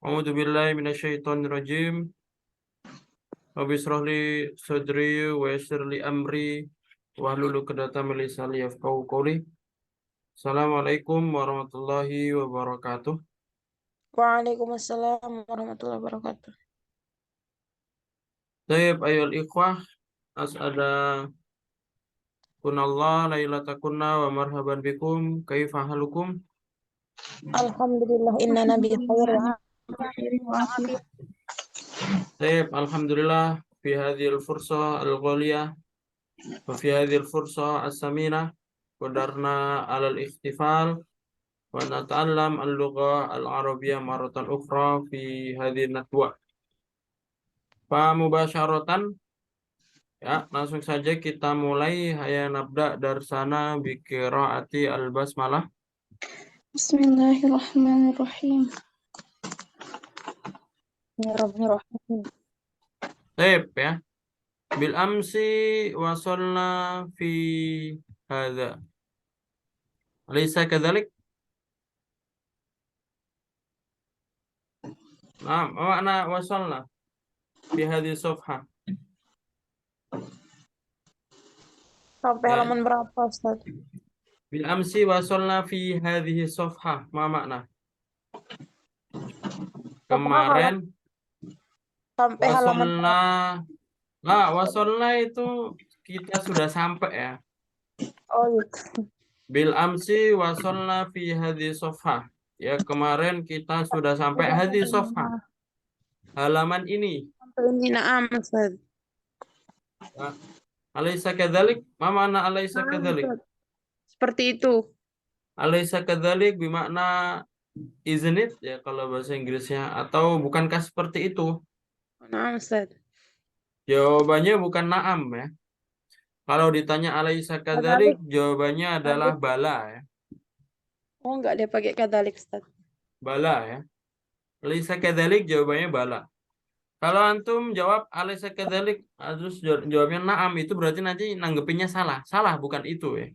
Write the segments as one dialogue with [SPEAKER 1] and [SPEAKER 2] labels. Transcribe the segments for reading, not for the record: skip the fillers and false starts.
[SPEAKER 1] A'udzu billahi minasyaitonir rajim. Rabbi shrah li sadri wa yassir li amri wahlul 'uqdatam min lisani yafqahu qawli. Assalamualaikum warahmatullahi wabarakatuh.
[SPEAKER 2] Waalaikumsalam warahmatullahi wabarakatuh.
[SPEAKER 1] Tayyib ayyuhal ikhwah, as'ada kunallah lailatakunna wa marhaban bikum. Kaifa halukum?
[SPEAKER 2] Alhamdulillah inna nabi khair wa afiyah.
[SPEAKER 1] Tayyib, alhamdulillah fi hadhil fursah al-ghaliyah wa fi hadhil fursah as-saminah qadarna 'alal ikhtifal wa nata'allam al-lughah al-arabiyyah maratan ukhra fi hadhihi nadwa. Fa mubasyaratan, ya, langsung saja kita mulai. Haya nabda darsana bi qiraati al-basmalah.
[SPEAKER 2] Bismillahirrahmanirrahim. Bismillahirrahmanirrahim.
[SPEAKER 1] Baik, ya. Bil amsi wasalna fi hadza. Alaysa kadzalik? Nah, makna wasalna fi hadhihi safhah.
[SPEAKER 2] Sampai
[SPEAKER 1] Ya.
[SPEAKER 2] halaman berapa, Ustaz?
[SPEAKER 1] Bil amsi wasalna fi hadhihi safhah. Ma makna? Kemarin
[SPEAKER 2] Sampai halaman
[SPEAKER 1] wasolna. Nah, wasolna itu kita sudah sampai, ya.
[SPEAKER 2] Oh gitu.
[SPEAKER 1] Bil amsi wasolna fi hadhi sofha. Ya, kemarin kita sudah sampai hadhi sofha. Halaman ini.
[SPEAKER 2] Sampai ini na'am, Ustaz.
[SPEAKER 1] Ya. Alaysa kadzalik? Ma makna alaysa kadzalik?
[SPEAKER 2] Seperti itu.
[SPEAKER 1] Alaysa kadzalik bermakna isn't it, ya kalau bahasa Inggrisnya, atau bukankah seperti itu?
[SPEAKER 2] Na'am, Ustaz.
[SPEAKER 1] Jawabannya bukan na'am, ya. Kalau ditanya alaysa kadzalik, jawabannya adalah bala, ya.
[SPEAKER 2] Oh, enggak dia pakai kadzalik, Ustaz.
[SPEAKER 1] Bala, ya. Alaysa kadzalik jawabannya bala. Kalau antum jawab alaysa kadzalik, terus jawabnya na'am, itu berarti nanti nanggepinnya salah. Salah, bukan itu, ya.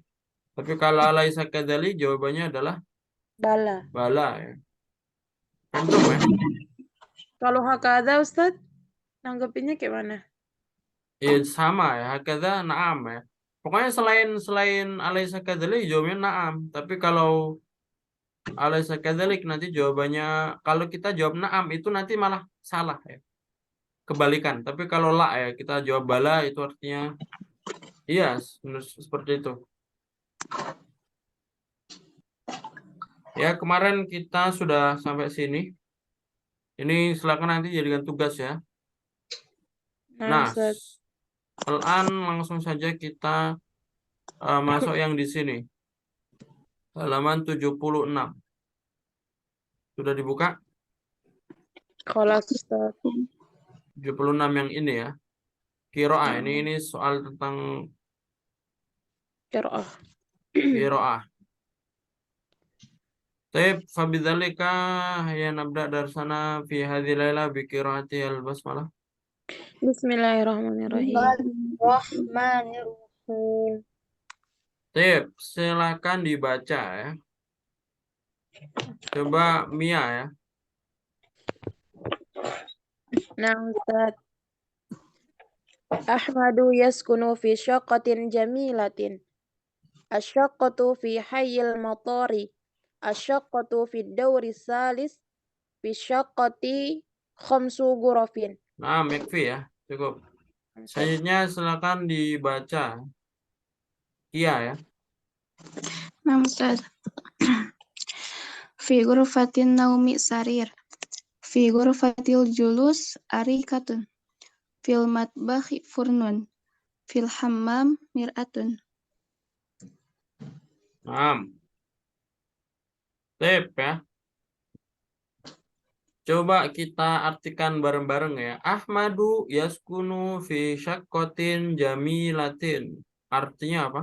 [SPEAKER 1] Tapi kalau alaysa kadzalik jawabannya adalah bala, ya. Antum, ya.
[SPEAKER 2] Kalau hakadha, Ustaz, nanggepinnya kayak mana?
[SPEAKER 1] Ya sama, ya. Hakadha na'am, ya. Pokoknya selain alaysa kadzalik jawabnya na'am. Tapi kalau alaysa kadzalik nanti jawabannya, kalau kita jawab na'am itu nanti malah salah, ya. Kebalikan. Tapi kalau la, ya, kita jawab bala, itu artinya iya, seperti itu. Ya, kemarin kita sudah sampai sini. Ini silakan nanti jadikan tugas, ya. Nah, langsung saja kita masuk yang di sini. Halaman 76. Sudah dibuka?
[SPEAKER 2] Kalau Ustaz.
[SPEAKER 1] 76 yang ini, ya. Qiraah, ini soal tentang qiraah. Taib fabidzalika ya nabda darsana fi hadhil laila bi qiraati al-basmalah.
[SPEAKER 2] Bismillahirrahmanirrahim.
[SPEAKER 1] Taib, silakan dibaca, ya. Coba Mia, ya.
[SPEAKER 2] Nah, Ustaz. Ahmadu yaskunu fi syaqqatin jamilatin. Asyaqqatu fi hayyil matari. Asyaqqatu fi dawri salis. Fi syaqqati khamsu gurafin.
[SPEAKER 1] Nah, Mekfi, ya. Cukup. Selanjutnya silakan dibaca. Iya, ya.
[SPEAKER 3] Nah, Ustaz. Fi ghurfatin naumi sarir. Fi ghurfatil julus arikatun. Fil matbahi furnun. Fil hammam mir'atun.
[SPEAKER 1] Nah. Tip, ya. Coba kita artikan bareng-bareng, ya. Ahmadu yaskunu fi syaqqatin jamilatin. Artinya apa?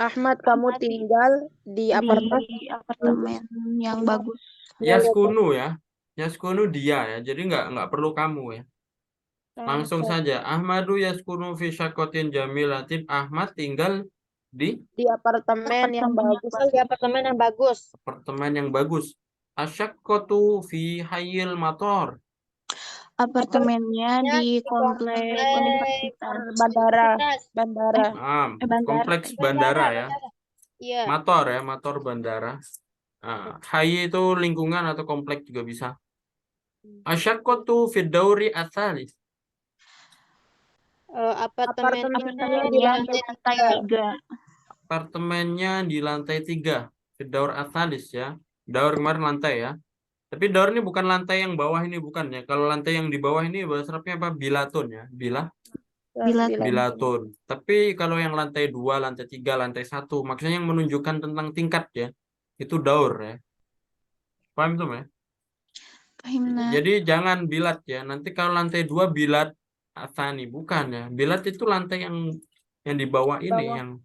[SPEAKER 2] Ahmad, kamu tinggal di
[SPEAKER 3] apartemen yang bagus.
[SPEAKER 1] Yaskunu, ya. Yaskunu dia, ya. Jadi nggak perlu kamu, ya. Langsung saja. Ahmadu yaskunu fi syaqqatin jamilatin. Ahmad tinggal di
[SPEAKER 2] apartemen yang bagus. Di apartemen yang bagus.
[SPEAKER 1] apartemen yang bagus. Asyaqqatu fi hayyil mator.
[SPEAKER 3] Apartemennya di komplek universitas.
[SPEAKER 2] Bandara. Bandara.
[SPEAKER 3] Bandara.
[SPEAKER 1] Kompleks bandara ya.
[SPEAKER 4] Iya.
[SPEAKER 1] Mator ya, mator bandara. Hayy itu lingkungan atau kompleks juga bisa. Asyaqqatu fi dauri atsalis.
[SPEAKER 4] Apartemennya di
[SPEAKER 3] Apartemennya di
[SPEAKER 4] lantai
[SPEAKER 3] lantai 3.
[SPEAKER 1] Apartemennya di lantai 3. Fi daur atsalis ya. Daur kemarin lantai ya. Tapi daur ini bukan lantai yang bawah ini, bukan ya. Kalau lantai yang di bawah ini bahasa Arabnya apa? Bilatun ya. Bilatun. Tapi kalau yang lantai 2, lantai 3, lantai 1, maksudnya yang menunjukkan tentang tingkat ya. Itu daur ya. Paham tuh ya?
[SPEAKER 3] Fahimna.
[SPEAKER 1] Jadi jangan bilat ya. Nanti kalau lantai 2 bilat asani, bukan ya. Bilat itu lantai yang di bawah ini,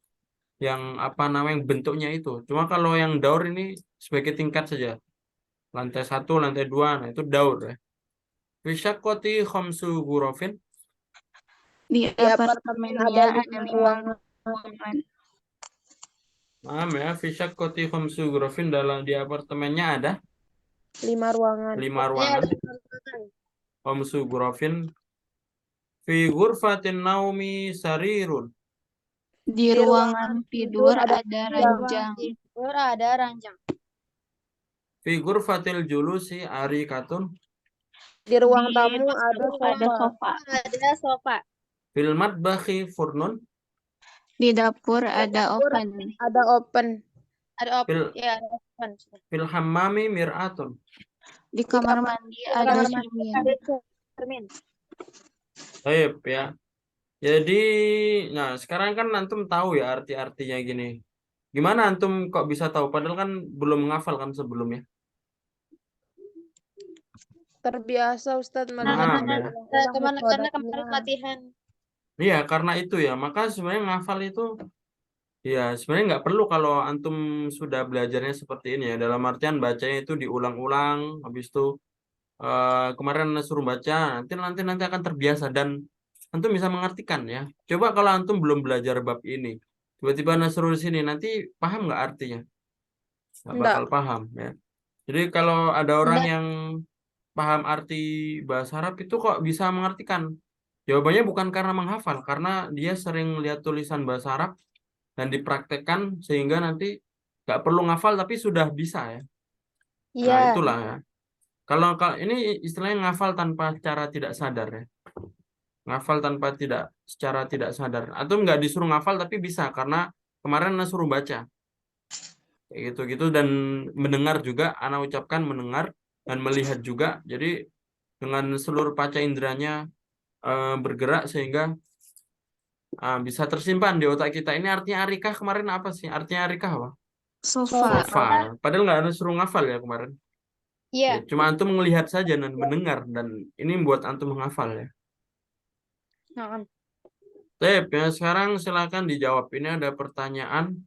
[SPEAKER 1] yang apa namanya, yang bentuknya itu. Cuma kalau yang daur ini sebagai tingkat saja. Lantai 1, lantai 2, nah itu daur ya. Fisyaqqati khamsu ghurafin.
[SPEAKER 3] Di apartemennya ada 5 ruangan.
[SPEAKER 1] Paham ya, fisyaqqati khamsu ghurafin, dalam di apartemennya ada
[SPEAKER 2] 5 ruangan.
[SPEAKER 1] 5 ruangan. Khamsu ghurafin. Fi ghurfatin naumi sarirun.
[SPEAKER 3] Di ruangan tidur ada ranjang.
[SPEAKER 4] ada ranjang.
[SPEAKER 1] Fi ghurfatil julusi arikatun.
[SPEAKER 2] Di ruang
[SPEAKER 3] Di
[SPEAKER 2] tamu ada sofa.
[SPEAKER 4] Ada sofa.
[SPEAKER 1] Fil matbakhi furnun.
[SPEAKER 3] Di dapur ada oven.
[SPEAKER 2] Ada open.
[SPEAKER 4] Ada
[SPEAKER 1] Fil-
[SPEAKER 4] ya, ada oven.
[SPEAKER 1] Fil hammami mir'atun.
[SPEAKER 3] Di kamar mandi ada cermin.
[SPEAKER 4] Ada cermin.
[SPEAKER 1] Baik ya. Jadi, nah sekarang kan antum tahu ya arti-artinya gini. Gimana antum kok bisa tahu? Padahal kan belum menghafal kan sebelumnya.
[SPEAKER 2] Terbiasa Ustadz
[SPEAKER 1] Nah, ya.
[SPEAKER 4] Karena kemarin latihan.
[SPEAKER 1] Iya, karena itu ya. Maka sebenarnya ngafal itu, ya sebenarnya nggak perlu kalau antum sudah belajarnya seperti ini ya. Dalam artian bacanya itu diulang-ulang, habis itu kemarin suruh baca, nanti akan terbiasa dan antum bisa mengartikan ya. Coba kalau antum belum belajar bab ini, tiba-tiba Nasrul sini, nanti paham nggak artinya? Nggak bakal paham ya. Jadi kalau ada orang yang paham arti bahasa Arab itu kok bisa mengartikan? Jawabannya bukan karena menghafal, karena dia sering lihat tulisan bahasa Arab dan dipraktekkan sehingga nanti nggak perlu ngafal tapi sudah bisa ya.
[SPEAKER 4] Iya.
[SPEAKER 1] Nah, itulah ya. Kalau ini istilahnya ngafal tanpa cara tidak sadar ya. Ngafal secara tidak sadar. Atau nggak disuruh ngafal tapi bisa karena kemarin suruh baca. Kayak gitu-gitu dan mendengar juga, anak ucapkan mendengar dan melihat juga. Jadi dengan seluruh panca inderanya bergerak sehingga bisa tersimpan di otak kita. Ini artinya arikah kemarin apa sih? Artinya arikah apa?
[SPEAKER 3] Sofa.
[SPEAKER 1] Sofa. Padahal nggak ada suruh ngafal ya kemarin.
[SPEAKER 4] Iya.
[SPEAKER 1] Ya, cuma antum melihat saja dan mendengar dan ini membuat antum menghafal ya.
[SPEAKER 4] Nah,
[SPEAKER 1] Tep, ya sekarang silakan dijawab. Ini ada pertanyaan.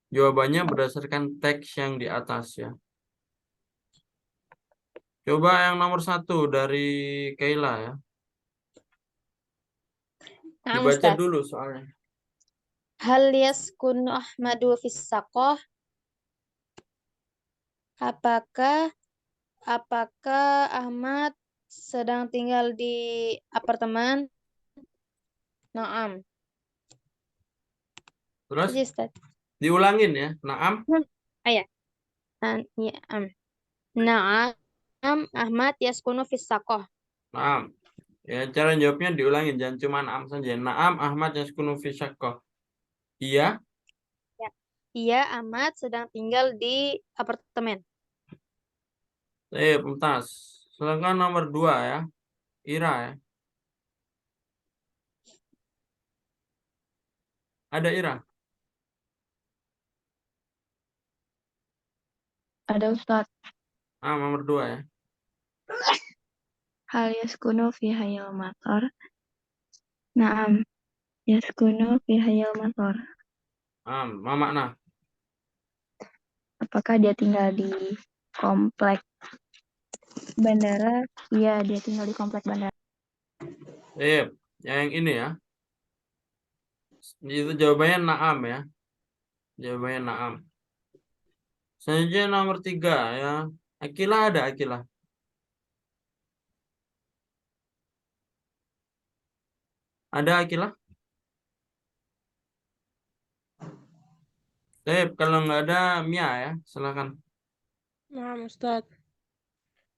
[SPEAKER 1] Jawabannya berdasarkan teks yang di atas ya. Coba yang nomor 1 dari Kayla ya. Dibaca
[SPEAKER 4] Ustaz.
[SPEAKER 1] dulu soalnya.
[SPEAKER 4] Hal yaskunu Ahmadu fis saqah? Apakah Ahmad sedang tinggal di apartemen? Naam.
[SPEAKER 1] Terus
[SPEAKER 4] Iya, Ustaz.
[SPEAKER 1] diulangin ya. Naam.
[SPEAKER 4] Naam, Ahmad yaskunu fis saqah.
[SPEAKER 1] Naam. Ya, cara jawabnya diulangin, jangan cuma naam saja. Naam Ahmad yaskunu fi syaqqah. Iya.
[SPEAKER 4] Iya, Ahmad sedang tinggal di apartemen.
[SPEAKER 1] Mumtaz. Silakan nomor 2 ya. Ira ya. Ada Ira?
[SPEAKER 3] Ada Ustaz.
[SPEAKER 1] Nomor 2 ya.
[SPEAKER 3] Hal yaskunu fi hayal matar. Naam. Yaskunu fi hayal matar.
[SPEAKER 1] Ma makna?
[SPEAKER 3] Apakah dia tinggal di komplek bandara? Iya, dia tinggal di komplek bandara.
[SPEAKER 1] Yang ini ya. Itu jawabannya naam ya. Jawabannya naam. Selanjutnya nomor 3 ya. Akilah ada Akilah. Ada Akilah? Kalau nggak ada Mia ya, silakan.
[SPEAKER 2] نعم أستاذ.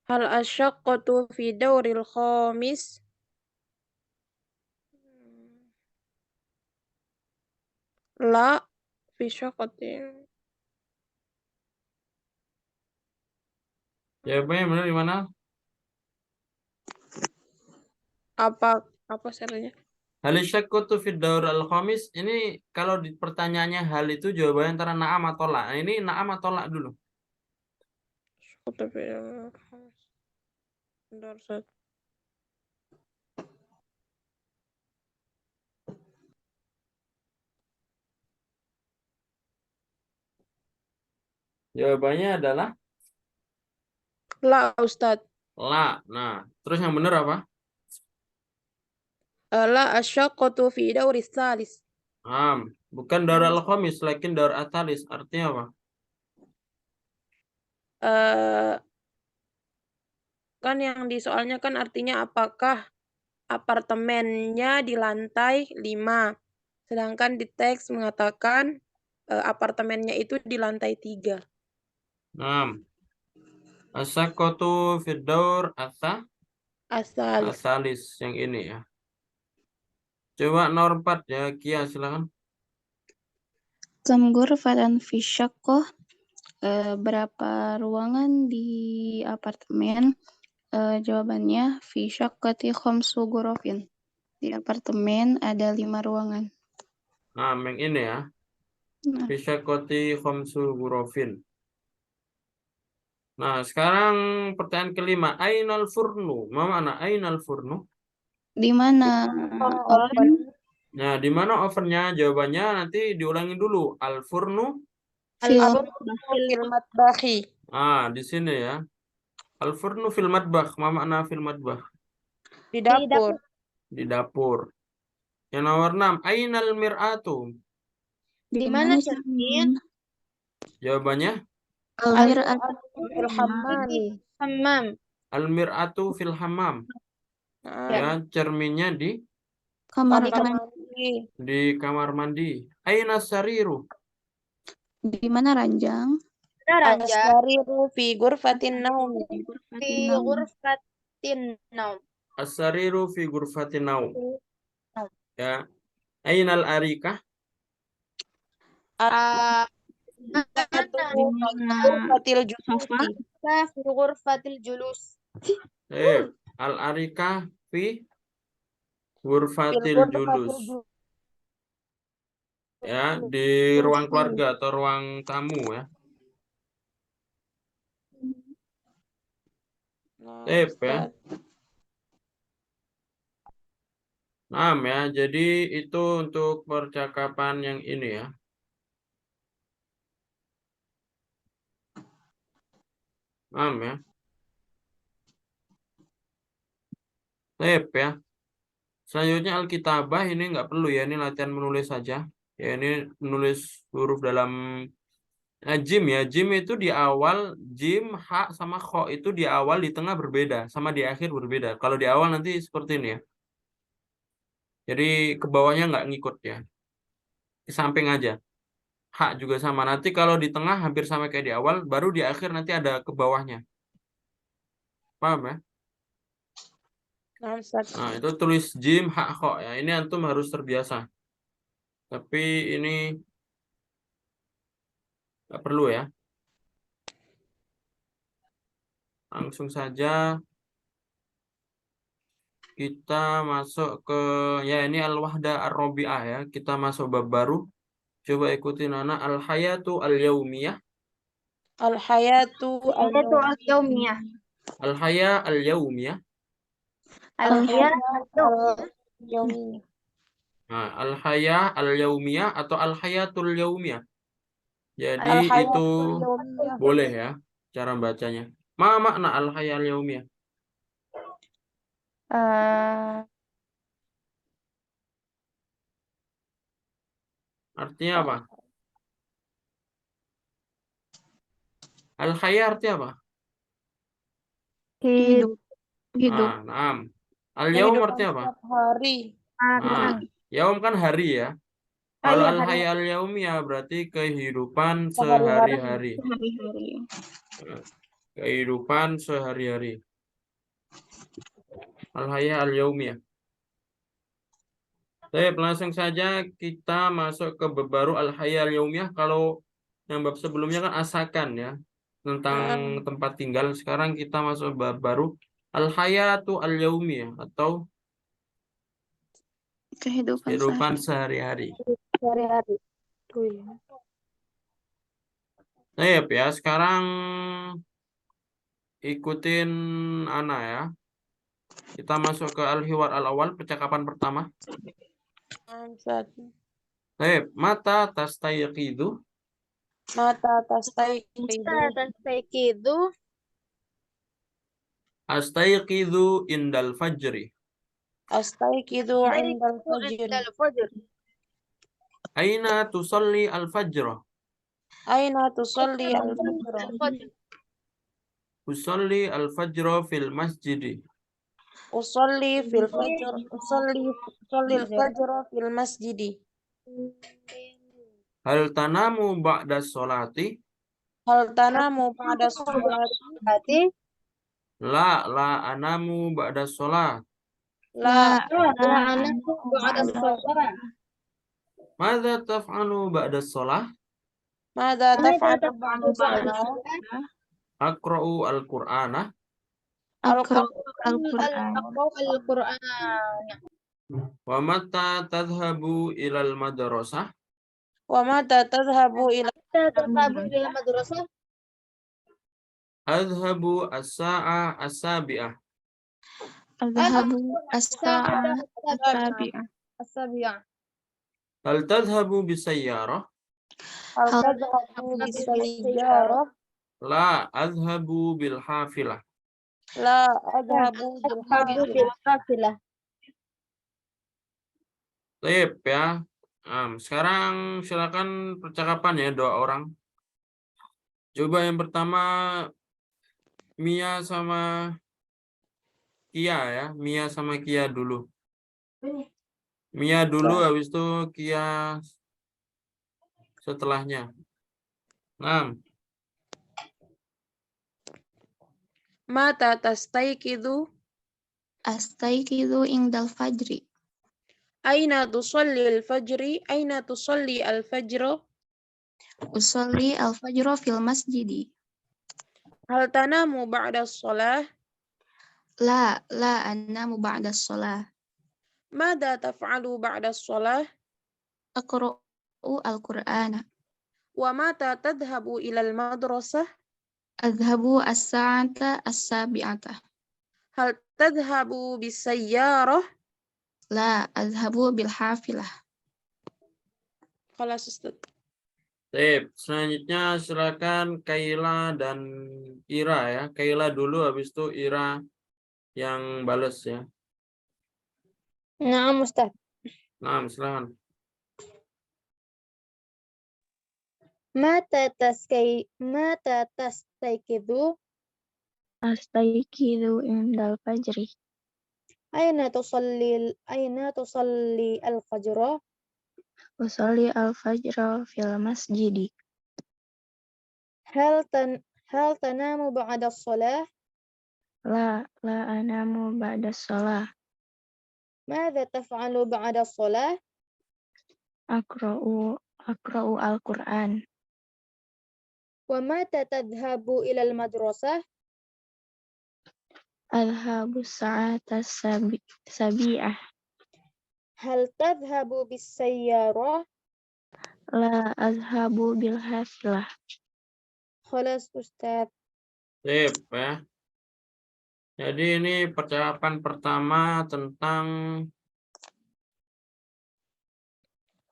[SPEAKER 2] هل الشقة في دور الخامس؟ لا، في شقة.
[SPEAKER 1] Jawabannya benar di mana?
[SPEAKER 2] Apa salahnya?
[SPEAKER 1] Hal syaqqatu fid daur al-khamis. Ini kalau di pertanyaannya hal itu jawabannya antara na'am atau la. Nah, ini na'am atau la dulu.
[SPEAKER 2] الشقة في الخامس دور أستاذ.
[SPEAKER 1] Jawabannya adalah
[SPEAKER 2] لا أستاذ.
[SPEAKER 1] la. Nah, terus yang benar apa?
[SPEAKER 2] لا، الشقة في دور الثالث.
[SPEAKER 1] Bukan daur al-khamis, lakin daur atalis. Artinya apa?
[SPEAKER 2] Eh, kan yang di soalnya kan artinya apakah apartemennya di lantai 5. Sedangkan di teks mengatakan apartemennya itu di lantai 3.
[SPEAKER 1] As-syaqqatu fid daur
[SPEAKER 2] Asalis.
[SPEAKER 1] atalis yang ini ya. Coba nomor 4 ya, Kia silakan.
[SPEAKER 3] Kam ghurfatan fi syaqqah, berapa ruangan di apartemen? Jawabannya fi syaqqati khamsu ghurafin. Di apartemen ada 5 ruangan.
[SPEAKER 1] Nah, yang ini ya.
[SPEAKER 3] Nah,
[SPEAKER 1] Fi syaqqati khamsu ghurafin. Nah, sekarang pertanyaan kelima. Ainal furnu? Ma mana ainal furnu?
[SPEAKER 3] di mana oven?
[SPEAKER 1] Nah, di mana ovennya? Jawabannya nanti diulangi dulu. Al furnu.
[SPEAKER 3] Film
[SPEAKER 2] Fil matbahi.
[SPEAKER 1] Di sini ya. Al furnu fil matbakh. Ma makna fil matbakh?
[SPEAKER 2] Di dapur.
[SPEAKER 1] Di dapur. Yang nomor 6. Ainal mir'atu?
[SPEAKER 3] di
[SPEAKER 4] Di
[SPEAKER 3] mana
[SPEAKER 4] mana
[SPEAKER 3] cermin?
[SPEAKER 1] Jawabannya
[SPEAKER 3] Al-mir'atu
[SPEAKER 2] Fil hammami.
[SPEAKER 4] Hammam.
[SPEAKER 1] al mir'atu fil hammam.
[SPEAKER 2] Nah,
[SPEAKER 1] Ya, cerminnya di
[SPEAKER 3] kamar
[SPEAKER 2] kamar
[SPEAKER 3] mandi.
[SPEAKER 2] mandi.
[SPEAKER 1] kamar mandi. Aina sariru?
[SPEAKER 3] Di mana ranjang?
[SPEAKER 4] Ranja.
[SPEAKER 2] As-sariru fi ghurfatin naumi.
[SPEAKER 4] Fi ghurfatin naum.
[SPEAKER 1] As-sariru fi ghurfatin naum.
[SPEAKER 4] Naum.
[SPEAKER 1] Ya. Ainal arikah?
[SPEAKER 4] Ah,
[SPEAKER 2] At-sariru
[SPEAKER 3] Di
[SPEAKER 2] fi
[SPEAKER 3] mana
[SPEAKER 2] ghurfatil
[SPEAKER 3] sofa?
[SPEAKER 2] julusi.
[SPEAKER 4] fi ghurfatil julus.
[SPEAKER 1] Al arikah fi
[SPEAKER 2] Fil
[SPEAKER 1] ghurfatil
[SPEAKER 2] ghurfatil
[SPEAKER 1] julus. Ya, di ruang keluarga atau ruang tamu ya.
[SPEAKER 2] Nah,
[SPEAKER 1] Ya.
[SPEAKER 2] Ustaz.
[SPEAKER 1] Ya. Jadi itu untuk percakapan yang ini ya. Ya. Ya. Selanjutnya Alkitabah ini nggak perlu ya, ini latihan menulis saja. Ya, ini menulis huruf dalam jim ya. Jim itu di awal, jim, ha, sama kho itu di awal, di tengah berbeda, sama di akhir berbeda. Kalau di awal nanti seperti ini ya. Jadi ke bawahnya nggak ngikut ya. Di samping aja. Hak juga sama. Nanti kalau di tengah hampir sama kayak di awal, baru di akhir nanti ada ke bawahnya. Paham ya?
[SPEAKER 2] Nah, Ustaz.
[SPEAKER 1] Nah, itu tulis jim, hak, kho ya. Ini antum harus terbiasa. Tapi ini nggak perlu ya. Langsung saja kita masuk ke ya ini al-wahda ar-rabi'ah ya. Kita masuk bab baru. Coba ikutin anak al-hayatu al-yaumiyah.
[SPEAKER 2] Al-hayatu
[SPEAKER 4] Itu al-yaumiyah.
[SPEAKER 1] Al-haya al-yaumiyah.
[SPEAKER 4] Al-hayat
[SPEAKER 2] al-yaumiyah.
[SPEAKER 1] Nah, al-haya al-yaumiyah atau al-hayatul yaumiyah. Jadi itu
[SPEAKER 2] Al-hayatul yaumiyah.
[SPEAKER 1] boleh ya cara bacanya. Ma makna al-haya al-yaumiyah? Artinya apa? Al-haya arti apa?
[SPEAKER 3] Hidup. Hidup.
[SPEAKER 1] Naam. Al-yaum
[SPEAKER 2] Kehidupan
[SPEAKER 1] arti apa?
[SPEAKER 2] setiap hari.
[SPEAKER 1] Nah, yaum kan hari ya.
[SPEAKER 4] Ah,
[SPEAKER 1] Kalau
[SPEAKER 4] iya,
[SPEAKER 1] al-haya al-yaumi ya berarti kehidupan
[SPEAKER 2] Sehari-hari.
[SPEAKER 1] sehari-hari.
[SPEAKER 3] Sehari-hari.
[SPEAKER 1] Nah, kehidupan sehari-hari. Al-haya al-yaumi ya. Baik, langsung saja kita masuk ke bab baru al-haya al-yaumiyah. Kalau yang bab sebelumnya kan asakan ya, tentang tempat tinggal. Sekarang kita masuk bab baru al-hayatu al-yaumiyah atau
[SPEAKER 3] Kehidupan
[SPEAKER 1] kehidupan
[SPEAKER 3] sehari.
[SPEAKER 1] sehari-hari.
[SPEAKER 4] sehari-hari.
[SPEAKER 1] Baik ya, sekarang ikutin Ana ya. Kita masuk ke al-hiwar al-awal, percakapan pertama.
[SPEAKER 2] Ustaz.
[SPEAKER 1] Baik, mata tastayqidu.
[SPEAKER 2] Mata tastayqidu.
[SPEAKER 4] Tastayqidu
[SPEAKER 1] Astayqidu indal fajri.
[SPEAKER 2] Astayqidu indal fajr.
[SPEAKER 4] indal fajr.
[SPEAKER 1] Aina tusalli al-fajra.
[SPEAKER 2] Aina tusalli al-fajr.
[SPEAKER 4] Al-fajr.
[SPEAKER 1] Usalli al-fajra fil masjidi.
[SPEAKER 2] Usalli fil fajr. Usalli al-fajr fil masjidi.
[SPEAKER 1] Hal tanamu ba'da sholati?
[SPEAKER 2] Hal tanamu ba'da sholati?
[SPEAKER 4] Berarti
[SPEAKER 1] La anamu ba'da sholat.
[SPEAKER 2] La
[SPEAKER 4] la anaku ba'da shalah.
[SPEAKER 1] Madza taf'alu ba'da sholat?
[SPEAKER 2] Mada taf'alu ba'da sholat?
[SPEAKER 1] Aqra'u al-Qur'ana.
[SPEAKER 3] Aqra'u al-Qur'an.
[SPEAKER 4] Al-Qur'an.
[SPEAKER 1] Wa mata tadhhabu ilal madrasah?
[SPEAKER 2] Wa mata tadhhabu ila
[SPEAKER 4] Tadhhabu ila madrasah?
[SPEAKER 1] Adhhabu as-sa'a as-sabi'ah.
[SPEAKER 3] Adhabu as-sa'ah as-sabi'ah.
[SPEAKER 4] As-sabi'ah.
[SPEAKER 1] Hal tadhhabu bisayyarah?
[SPEAKER 2] Hal tadhhabu bisayyarah?
[SPEAKER 1] La adhhabu bil hafilah.
[SPEAKER 2] La adhabu bil
[SPEAKER 4] Tadhhabu bil hafilah.
[SPEAKER 1] Baik ya. Sekarang silakan percakapan ya dua orang. Coba yang pertama Mia sama Kia ya. Mia sama Kia dulu. Mia dulu habis itu Kia setelahnya.
[SPEAKER 2] Mata tastayqidu?
[SPEAKER 3] Astayqidu indal fajri.
[SPEAKER 2] Aina tusalli al-fajri? Aina tusalli al-fajra?
[SPEAKER 3] Usolli al-fajra fil masjidi.
[SPEAKER 2] Hal tanamu ba'da sholah?
[SPEAKER 3] La anamu ba'da sholah.
[SPEAKER 2] Mada taf'alu ba'da sholah?
[SPEAKER 3] Aqra'u al-Qur'ana.
[SPEAKER 2] Wa mata tadhhabu ila al-madrasah?
[SPEAKER 3] Adhabu as-sa'ata as-sabi'ata.
[SPEAKER 2] Hal tadhhabu bisayyarah?
[SPEAKER 3] La adhabu bil hafilah.
[SPEAKER 2] Khalas Ustaz.
[SPEAKER 1] Sip. Selanjutnya silakan Kaila dan Ira ya. Kaila dulu habis itu Ira yang bales ya.
[SPEAKER 4] Naam Ustaz.
[SPEAKER 1] Silakan.
[SPEAKER 4] Mata tastayqidu?
[SPEAKER 3] Astayqidu indal fajri.
[SPEAKER 4] Aina tusalli al-fajra?
[SPEAKER 3] Usolli al-fajra fil masjidi.
[SPEAKER 4] Hal tanamu ba'da shalah?
[SPEAKER 3] La anamu ba'da sholah.
[SPEAKER 4] Madza taf'alu ba'da shalah?
[SPEAKER 3] Aqra'u al-Qur'an.
[SPEAKER 4] Wa mata tadhhabu ila al-madrasah?
[SPEAKER 3] Adhabu sa'ata sabi'ah.
[SPEAKER 4] Hal tadhhabu bisayyarah?
[SPEAKER 3] La adhabu bil hafilah.
[SPEAKER 4] Khalas Ustaz.
[SPEAKER 1] Sip ya. Jadi ini percakapan pertama tentang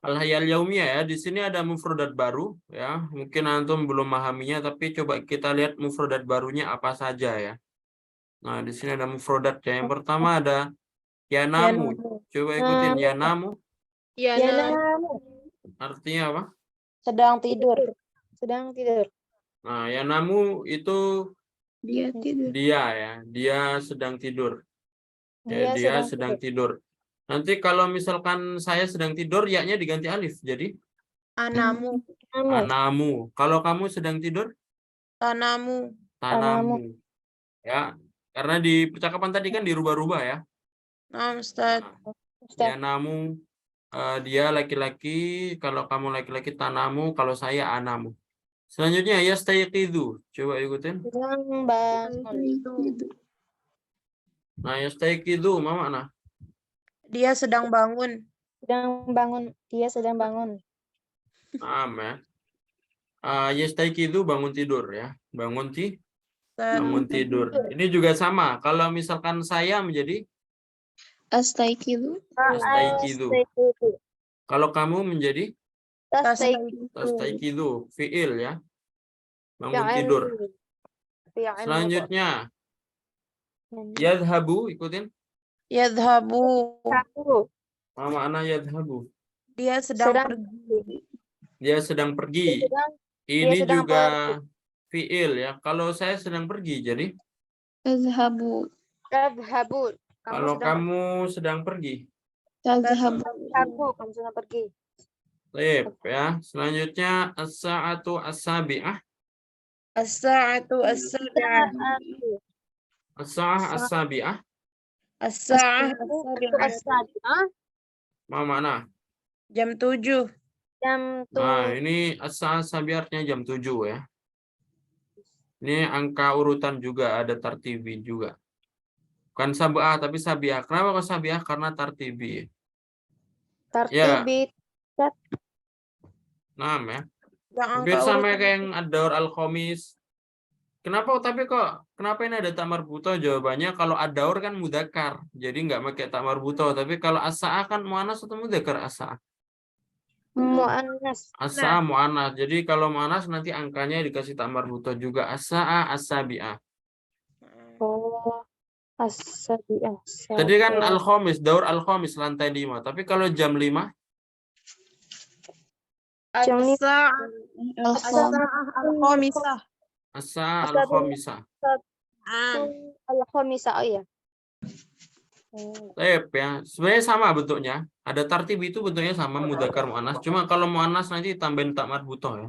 [SPEAKER 1] al-hayal yaumiyah ya. Di sini ada mufradat baru ya. Mungkin antum belum memahaminya tapi coba kita lihat mufradat barunya apa saja ya. Nah, di sini ada mufradat ya. Yang pertama ada yanamu. Coba ikutin yanamu.
[SPEAKER 4] Yanamu.
[SPEAKER 1] Artinya apa?
[SPEAKER 2] Sedang tidur.
[SPEAKER 4] Sedang tidur.
[SPEAKER 1] Nah, yanamu itu
[SPEAKER 3] Dia tidur.
[SPEAKER 1] dia ya. Dia sedang tidur. Ya,
[SPEAKER 4] Dia
[SPEAKER 1] dia
[SPEAKER 4] sedang
[SPEAKER 1] sedang tidur. Nanti kalau misalkan saya sedang tidur, ya-nya diganti alif. Jadi
[SPEAKER 2] Anamu.
[SPEAKER 4] Tanamu.
[SPEAKER 1] anamu. Kalau kamu sedang tidur,
[SPEAKER 2] Tanamu.
[SPEAKER 1] tanamu. Ya, karena di percakapan tadi kan dirubah-rubah ya.
[SPEAKER 2] Naam, Ustaz.
[SPEAKER 1] Nah,
[SPEAKER 4] Ustaz.
[SPEAKER 1] yanamu, dia laki-laki. Kalau kamu laki-laki, tanamu. Kalau saya, anamu. Selanjutnya, yastayqidu. Coba ikutin.
[SPEAKER 4] Sedang bangun.
[SPEAKER 1] Nah, yastayqidu, ma makna?
[SPEAKER 2] Dia sedang bangun.
[SPEAKER 4] Sedang bangun. Dia sedang bangun.
[SPEAKER 1] Naam ya. Yastayqidu bangun tidur ya.
[SPEAKER 2] Ustaz.
[SPEAKER 1] Bangun tidur. Ini juga sama. Kalau misalkan saya menjadi
[SPEAKER 3] Astaikidu.
[SPEAKER 1] Astaikidu.
[SPEAKER 4] Astaikidu.
[SPEAKER 1] Kalau kamu menjadi
[SPEAKER 4] Astaikidu.
[SPEAKER 1] tastaikidu, fiil ya. Bangun
[SPEAKER 4] Fi'il.
[SPEAKER 1] tidur.
[SPEAKER 4] Fi'il
[SPEAKER 1] Selanjutnya,
[SPEAKER 4] mudhari'.
[SPEAKER 1] yadhabu, ikutin.
[SPEAKER 2] Yadhabu.
[SPEAKER 4] Satu.
[SPEAKER 1] Apa makna yadhabu?
[SPEAKER 2] Dia sedang
[SPEAKER 4] Sedang
[SPEAKER 2] pergi.
[SPEAKER 1] Dia sedang pergi.
[SPEAKER 4] sedang
[SPEAKER 1] Ini
[SPEAKER 4] sedang
[SPEAKER 1] juga fiil ya. Kalau saya sedang pergi, jadi
[SPEAKER 3] Tazhabu.
[SPEAKER 4] tadhhabu.
[SPEAKER 1] kalau kamu sedang pergi.
[SPEAKER 3] Tazhabu.
[SPEAKER 4] Kamu sedang pergi.
[SPEAKER 1] Baik ya. Selanjutnya as-sa'atu as-sabi'ah.
[SPEAKER 2] As-sa'atu as-sabi'ah.
[SPEAKER 1] As-sa'ah as-sabi'ah.
[SPEAKER 2] As-sa'ah
[SPEAKER 4] Itu
[SPEAKER 2] as-sabi'ah.
[SPEAKER 4] as-sabi'ah.
[SPEAKER 1] Apa makna?
[SPEAKER 2] Jam 7.
[SPEAKER 4] Jam
[SPEAKER 1] Nah,
[SPEAKER 4] 7.
[SPEAKER 1] ini as-sa'ah as-sabi'ahnya jam 7 ya. Ini angka urutan juga, ada tartibi juga. Bukan sab'ah tapi sabi'ah. Kenapa kok sabi'ah? Karena tartibi.
[SPEAKER 4] Tartibit.
[SPEAKER 1] Nah, ya.
[SPEAKER 2] Yang
[SPEAKER 1] Hampir
[SPEAKER 2] angka
[SPEAKER 1] sama
[SPEAKER 2] urutan
[SPEAKER 1] kayak yang ad-daur al-khamis. Kenapa ini ada tak marbuto? Jawabannya kalau ad-daur kan mudzakkar. Jadi nggak pakai tak marbuto. Tapi kalau as-sa'ah kan muannas atau mudzakkar as-sa'ah?
[SPEAKER 4] Mu'annas.
[SPEAKER 1] As-sa'ah muannas. Jadi kalau muannas nanti angkanya dikasih tak marbuto juga. As-sa'ah as-sabi'ah.
[SPEAKER 4] Oh. As-sabi'ah.
[SPEAKER 1] Tadi kan al-khamis, daur al-khamis lantai 5. Tapi kalau jam 5
[SPEAKER 4] Jam lima.
[SPEAKER 2] As-sa'ah al-khamisah.
[SPEAKER 1] as-sa'ah al-khamisah.
[SPEAKER 4] Al-khamisah. Oh iya.
[SPEAKER 1] Baik ya. Sebenarnya sama bentuknya. Ada tartib itu bentuknya sama mudzakkar muannas. Cuma kalau muannas nanti tambahin tak marbutoh ya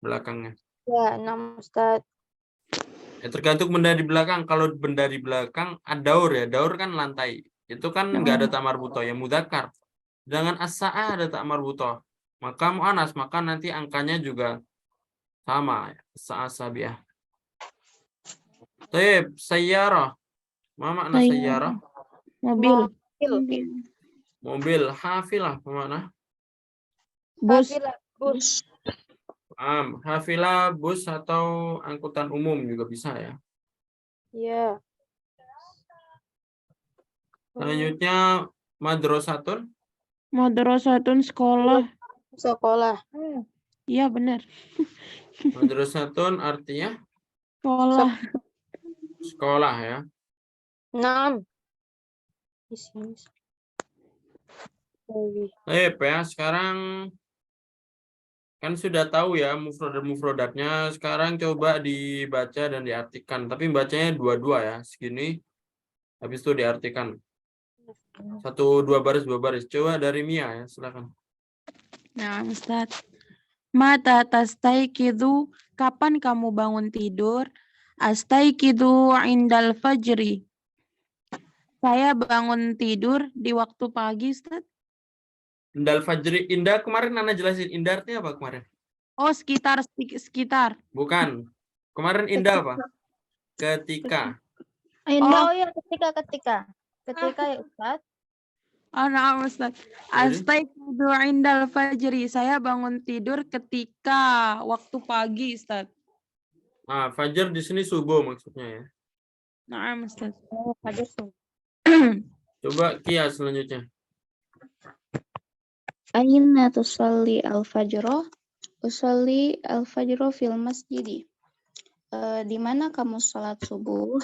[SPEAKER 1] belakangnya.
[SPEAKER 4] Ya, 6 Ustaz.
[SPEAKER 1] Ya, tergantung benda di belakang. Kalau benda di belakang ad-daur ya. Daur kan lantai. Itu kan nggak ada tak marbutoh ya mudzakkar. Dengan as-sa'ah ada tak marbutoh. Maka muannas, maka nanti angkanya juga sama ya. As-sa'ah sabiah. Baik, sayyarah. Apa makna sayyarah?
[SPEAKER 2] Mobil.
[SPEAKER 1] Mobil. Hafilah apa makna?
[SPEAKER 2] Bus.
[SPEAKER 4] Bus.
[SPEAKER 1] Hafilah bus atau angkutan umum juga bisa ya.
[SPEAKER 4] Ya.
[SPEAKER 1] Selanjutnya madrasatun.
[SPEAKER 2] Madrasatun sekolah.
[SPEAKER 4] Sekolah.
[SPEAKER 2] Iya benar.
[SPEAKER 1] Madrasatun artinya
[SPEAKER 2] Sekolah.
[SPEAKER 1] sekolah ya.
[SPEAKER 4] 6. Di sini.
[SPEAKER 1] Baik ya, sekarang kan sudah tahu ya mufrodat-mufrodatnya. Sekarang coba dibaca dan diartikan. Tapi bacanya dua-dua ya, segini. Habis itu diartikan. 1, 2 baris, 2 baris. Coba dari Mia ya, silakan.
[SPEAKER 2] Nah, Ustaz. Mata tastaikidu, kapan kamu bangun tidur? Astaikidu indal fajri. Saya bangun tidur di waktu pagi, Ustaz.
[SPEAKER 1] Indal fajri, indah kemarin Nana jelasin. Indah artinya apa kemarin?
[SPEAKER 2] Oh, sekitar.
[SPEAKER 1] Bukan. Kemarin indah apa? Ketika.
[SPEAKER 4] Oh ya, ketika ya Ustaz.
[SPEAKER 2] Oh, nah, Ustaz. Astaikidu indal fajri. Saya bangun tidur ketika waktu pagi, Ustaz.
[SPEAKER 1] Nah, fajar di sini subuh maksudnya ya.
[SPEAKER 2] Nah, Ustaz.
[SPEAKER 4] Oh, fajar subuh.
[SPEAKER 1] Coba kias selanjutnya.
[SPEAKER 3] Aina tusalli al-fajro? Usalli al-fajro fil masjidi. Di mana kamu sholat subuh?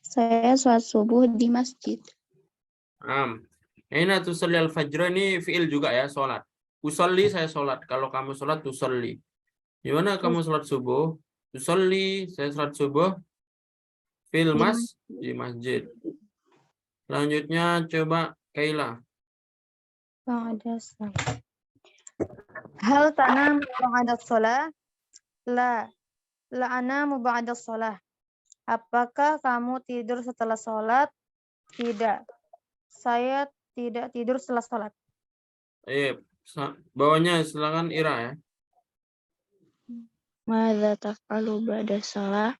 [SPEAKER 3] Saya sholat subuh di masjid.
[SPEAKER 1] Aina tusalli al-fajr ini fiil juga ya, sholat. Usalli saya sholat. Kalau kamu sholat tusalli. Di mana kamu sholat subuh? Usolli, saya salat subuh. Di masjid. Selanjutnya coba Kaila.
[SPEAKER 4] Ba'da salat. Hal tanamu ba'da salat? La. La anamu ba'da salat. Apakah kamu tidur setelah sholat? Tidak. Saya tidak tidur setelah sholat.
[SPEAKER 1] Bawahnya silakan Ira ya.
[SPEAKER 3] Madza taf'alu ba'da shalah?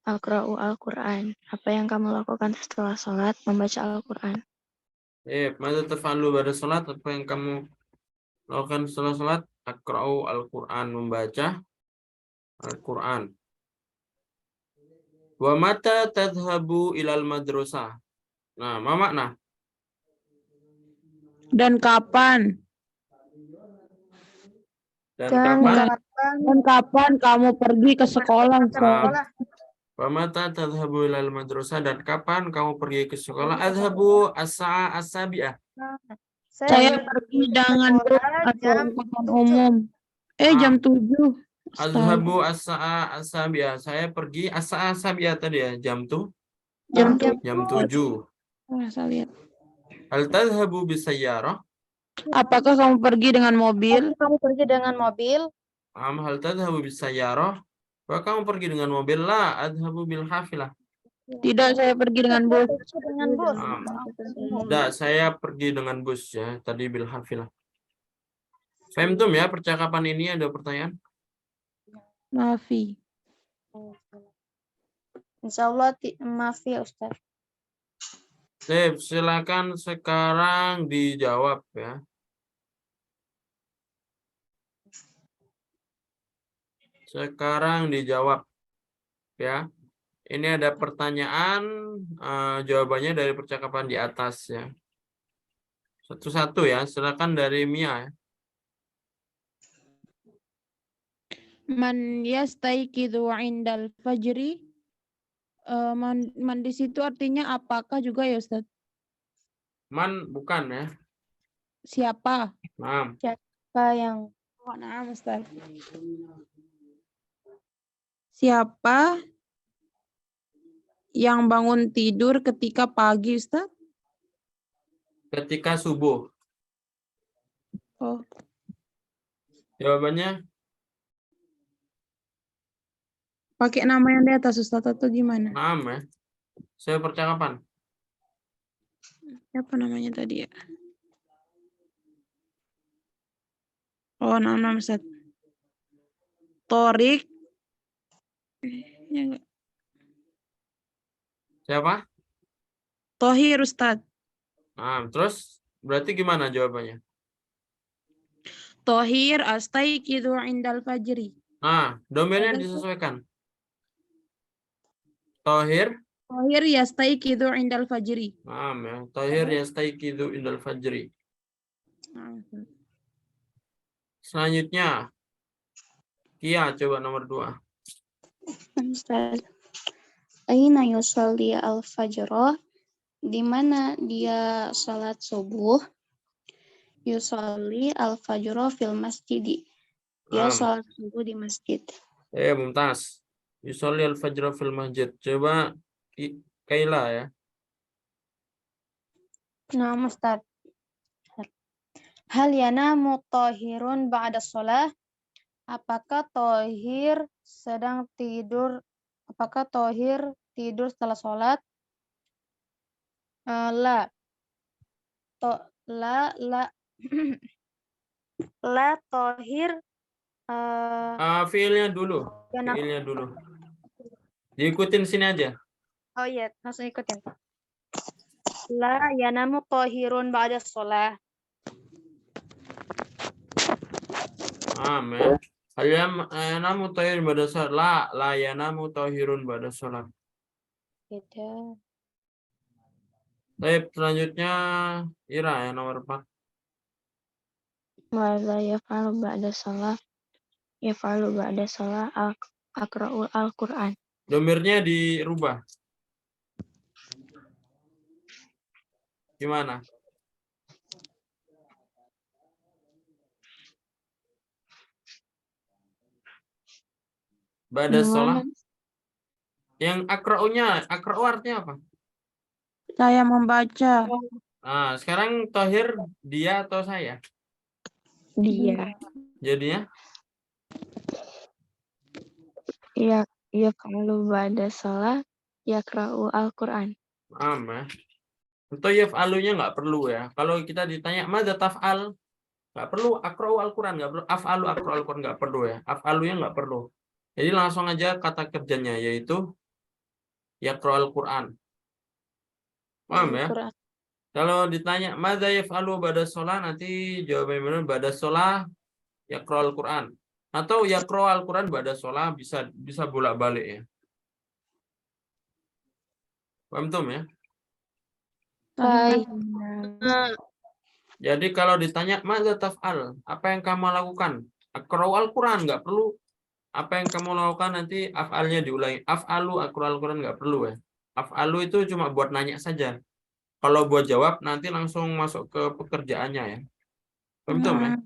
[SPEAKER 3] Aqra'u Al-Qur'an. Apa yang kamu lakukan setelah sholat? Membaca Al-Qur'an.
[SPEAKER 1] Mada taf'alu ba'da salat? Apa yang kamu lakukan setelah salat? Aqra'u Al-Qur'an, membaca Al-Qur'an. Wa mata tadhhabu ilal madrasah? Nah, ma makna?
[SPEAKER 2] Dan kapan?
[SPEAKER 1] Dan
[SPEAKER 4] Dan
[SPEAKER 1] kapan?
[SPEAKER 2] Dan kapan kamu pergi ke sekolah?
[SPEAKER 4] sekolah?
[SPEAKER 1] Wa mata tadhhabu ilal madrasah? Dan kapan kamu pergi ke sekolah? Adhabu as-sa'a as-sabi'ah.
[SPEAKER 2] Saya pergi dengan bus
[SPEAKER 4] sekolah
[SPEAKER 2] atau
[SPEAKER 4] jam
[SPEAKER 2] angkutan
[SPEAKER 4] 7.
[SPEAKER 2] umum. Jam 7.
[SPEAKER 1] Azhabu as-sa'a as-sabi'ah. Saya pergi as-sa'a as-sabi'ah tadi ya, jam tuh
[SPEAKER 2] Jam
[SPEAKER 1] jam 7.
[SPEAKER 2] Saya lihat.
[SPEAKER 1] Hal tadhhabu bisayyarah?
[SPEAKER 2] Apakah kamu pergi dengan mobil?
[SPEAKER 4] Kamu pergi dengan mobil?
[SPEAKER 1] Hal tadhhabu bisayyarah? Apakah kamu pergi dengan mobil? La, adhabu bil hafilah.
[SPEAKER 2] Tidak, saya pergi dengan bus.
[SPEAKER 4] Dengan bus.
[SPEAKER 1] Tidak, saya pergi dengan bus ya, tadi bil hafilah. Femtum ya, percakapan ini ada pertanyaan?
[SPEAKER 2] Maafi.
[SPEAKER 4] Insyaallah maaf ya Ustaz.
[SPEAKER 1] Silakan sekarang dijawab ya. Sekarang dijawab ya. Ini ada pertanyaan, jawabannya dari percakapan di atas ya. Satu-satu ya, silakan dari Mia ya.
[SPEAKER 2] Man yastaiqidhu indal fajri. Man di situ artinya apakah juga ya Ustaz?
[SPEAKER 1] Man bukan ya.
[SPEAKER 2] Siapa?
[SPEAKER 1] Nah,
[SPEAKER 4] Siapa yang
[SPEAKER 2] Nah, Ustaz. Siapa yang bangun tidur ketika pagi, Ustaz?
[SPEAKER 1] ketika subuh.
[SPEAKER 2] Oh,
[SPEAKER 1] Jawabannya
[SPEAKER 2] pakai nama yang di atas, Ustaz, atau gimana?
[SPEAKER 1] naam ya. Saya percakapan.
[SPEAKER 2] Siapa namanya tadi ya? Oh, nama Ustaz. Torik. Ya enggak.
[SPEAKER 1] Siapa?
[SPEAKER 2] Tohir, Ustaz.
[SPEAKER 1] Nah, terus berarti gimana jawabannya?
[SPEAKER 2] Tohir astaiqidhu indal fajri.
[SPEAKER 1] Nah, domainnya disesuaikan. Tohir.
[SPEAKER 2] Tohir yastaiqidhu indal fajri.
[SPEAKER 1] Nah, ya. Tohir yastaiqidhu indal fajri. Selanjutnya, Kia coba nomor 2.
[SPEAKER 3] Ustaz. Aina yusalli al-fajr? Di mana dia salat subuh? Yusalli al-fajr fil masjid. Dia salat subuh di masjid.
[SPEAKER 1] Mumtaz. Yusalli al-fajr fil masjid. Coba Kaila ya.
[SPEAKER 4] Nah, Ustaz. Hal yanamu tahirun ba'da shalah? Apakah Tohir sedang tidur? Apakah Tohir tidur setelah sholat? La. La. La Tohir.
[SPEAKER 1] Fiilnya dulu. Fiilnya dulu. Diikutin sini aja.
[SPEAKER 4] Oh iya, langsung ikutin. La yanamu Tohirun ba'da sholah.
[SPEAKER 1] Ya. Hal yanamu tahirun ba'da sholat. La yanamu tahirun ba'da sholat.
[SPEAKER 4] Beda.
[SPEAKER 1] Baik, selanjutnya Ira ya nomor 4.
[SPEAKER 3] Madza yaf'alu ba'da shalah? Yaf'alu ba'da shalah aqra'u Al-Qur'an.
[SPEAKER 1] Domirnya dirubah. Gimana? Ba'da sholah.
[SPEAKER 3] Gimana?
[SPEAKER 1] Yang akra'unya, akra'u artinya apa?
[SPEAKER 2] Saya membaca.
[SPEAKER 1] Nah, sekarang tohir dia atau saya?
[SPEAKER 3] Dia.
[SPEAKER 1] Jadinya
[SPEAKER 3] Ya, ya kalau ba'da sholat yaqra'u Al-Quran.
[SPEAKER 1] am ya. Untuk yaf'alunya nggak perlu ya. Kalau kita ditanya madza taf'al, nggak perlu akra'u Al-Quran, nggak perlu af'alu akra'u Al-Quran, nggak perlu ya. Af'alunya nggak perlu. Jadi langsung aja kata kerjanya yaitu yaqra'u Al-Quran. Paham ya?
[SPEAKER 4] Al-Quran.
[SPEAKER 1] Kalau ditanya madza yaf'alu ba'da sholah, nanti jawabannya benar ba'da sholah yaqra'u Al-Quran. Atau yaqra'u Al-Quran ba'da sholah, bisa bolak-balik ya. Paham tuh ya?
[SPEAKER 4] Baik.
[SPEAKER 1] Jadi kalau ditanya madza taf'al, apa yang kamu lakukan? Aqra'u Al-Quran nggak perlu. Apa yang kamu lakukan nanti af'alnya diulangi. Af'alu aqra'u Al-Quran nggak perlu ya. Af'alu itu cuma buat nanya saja. Kalau buat jawab nanti langsung masuk ke pekerjaannya ya. Paham ya?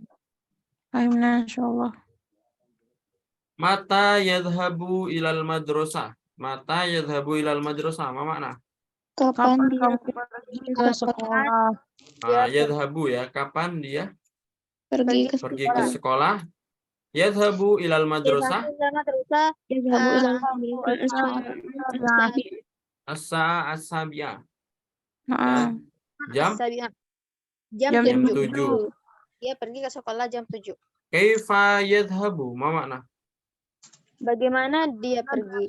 [SPEAKER 2] Amin, insyaallah.
[SPEAKER 1] Mata yadhabu ilal madrasah. Mata yadhabu ilal madrasah. Apa makna?
[SPEAKER 3] Kapan dia
[SPEAKER 2] kamu pergi ke sekolah?
[SPEAKER 1] Yadhabu ya. Kapan dia
[SPEAKER 3] pergi ke
[SPEAKER 1] pergi ke sekolah? Yadhabu ilal madrasah.
[SPEAKER 3] Yadhabu ilal madrasah
[SPEAKER 1] As-sa'a as-sabi'ah.
[SPEAKER 2] Nah,
[SPEAKER 1] Jam
[SPEAKER 2] Jam
[SPEAKER 1] jam
[SPEAKER 2] 7.
[SPEAKER 1] 7.
[SPEAKER 4] Dia pergi ke sekolah jam 7.
[SPEAKER 1] Kaifa yadhabu? Apa makna?
[SPEAKER 4] Bagaimana dia pergi?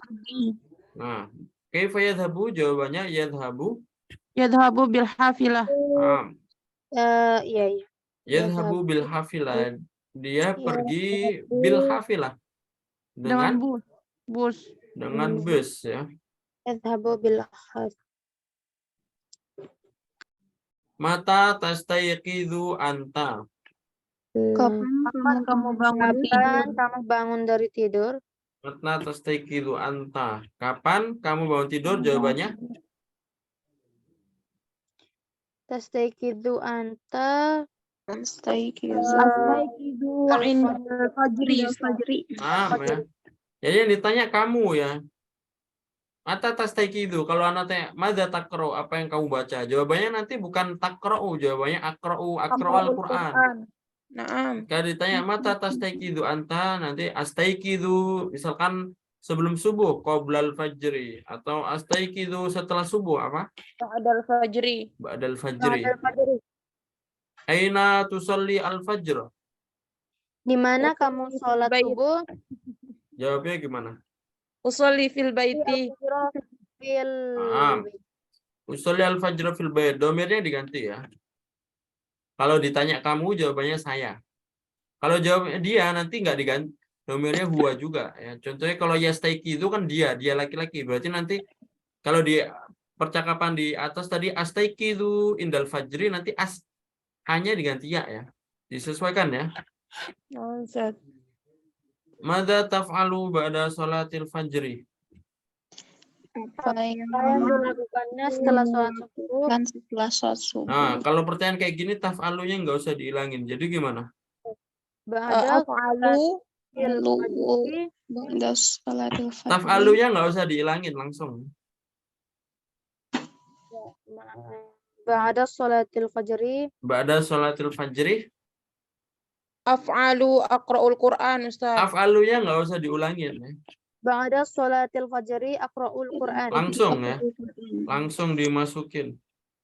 [SPEAKER 1] Nah, kaifa yadhabu? Jawabannya yadhabu.
[SPEAKER 2] Yadhabu bil hafilah.
[SPEAKER 4] Iya, iya.
[SPEAKER 1] Yadhabu bil hafilah. Dia pergi bil hafilah.
[SPEAKER 2] Dengan
[SPEAKER 1] Dengan
[SPEAKER 2] bus.
[SPEAKER 1] bus ya.
[SPEAKER 4] Yadhabu bil khas.
[SPEAKER 1] Mata tastayqidu anta.
[SPEAKER 2] Kapan kamu bangun
[SPEAKER 4] Kapan kamu bangun dari tidur?
[SPEAKER 1] Mata tastayqidu anta. Kapan kamu bangun tidur? Jawabannya
[SPEAKER 4] Tastayqidu anta.
[SPEAKER 3] Astaikizu fajri.
[SPEAKER 1] ya. Jadi yang ditanya kamu ya. Mata tastayqidu. Kalau anak tanya, madza taqra'u? Apa yang kamu baca? Jawabannya nanti bukan taqra'u, jawabannya aqra'u Al-Qur'an.
[SPEAKER 2] Naam.
[SPEAKER 1] Kalau ditanya mata tastayqidu anta, nanti astayqidu misalkan sebelum subuh qoblal fajri atau astayqidu setelah subuh apa?
[SPEAKER 2] Ba'dal fajri.
[SPEAKER 1] Ba'dal fajri. Aina tusalli al-fajr?
[SPEAKER 4] Di mana kamu sholat subuh?
[SPEAKER 1] Jawabnya gimana?
[SPEAKER 2] Usolli fil baiti.
[SPEAKER 1] Usolli al-fajr fil bait. Domirnya diganti ya. Kalau ditanya kamu, jawabannya saya. Kalau jawabnya dia, nanti nggak diganti. Domirnya huwa juga. Ya. Contohnya kalau yastaiki itu kan dia laki-laki. Berarti nanti kalau di percakapan di atas tadi astaiki itu indal fajri, nanti hanya diganti ya. Disesuaikan ya. Madza taf'alu ba'da sholatil fajri?
[SPEAKER 3] Apa yang
[SPEAKER 4] dilakukannya setelah sholat subuh?
[SPEAKER 1] Nah, kalau pertanyaan kayak gini taf'alunya nggak usah dihilangin. Jadi gimana?
[SPEAKER 2] Af'alu
[SPEAKER 3] ba'da sholatil fajri.
[SPEAKER 1] Taf'alunya nggak usah dihilangin langsung.
[SPEAKER 4] Ba'da sholatil fajri.
[SPEAKER 1] Ba'da sholatil fajri.
[SPEAKER 2] Af'alu aqra'ul Qur'an, Ustaz.
[SPEAKER 1] Af'alunya nggak usah diulangin ya.
[SPEAKER 4] Ba'da sholatil fajri aqra'ul Qur'an.
[SPEAKER 1] Langsung ya. Langsung dimasukin.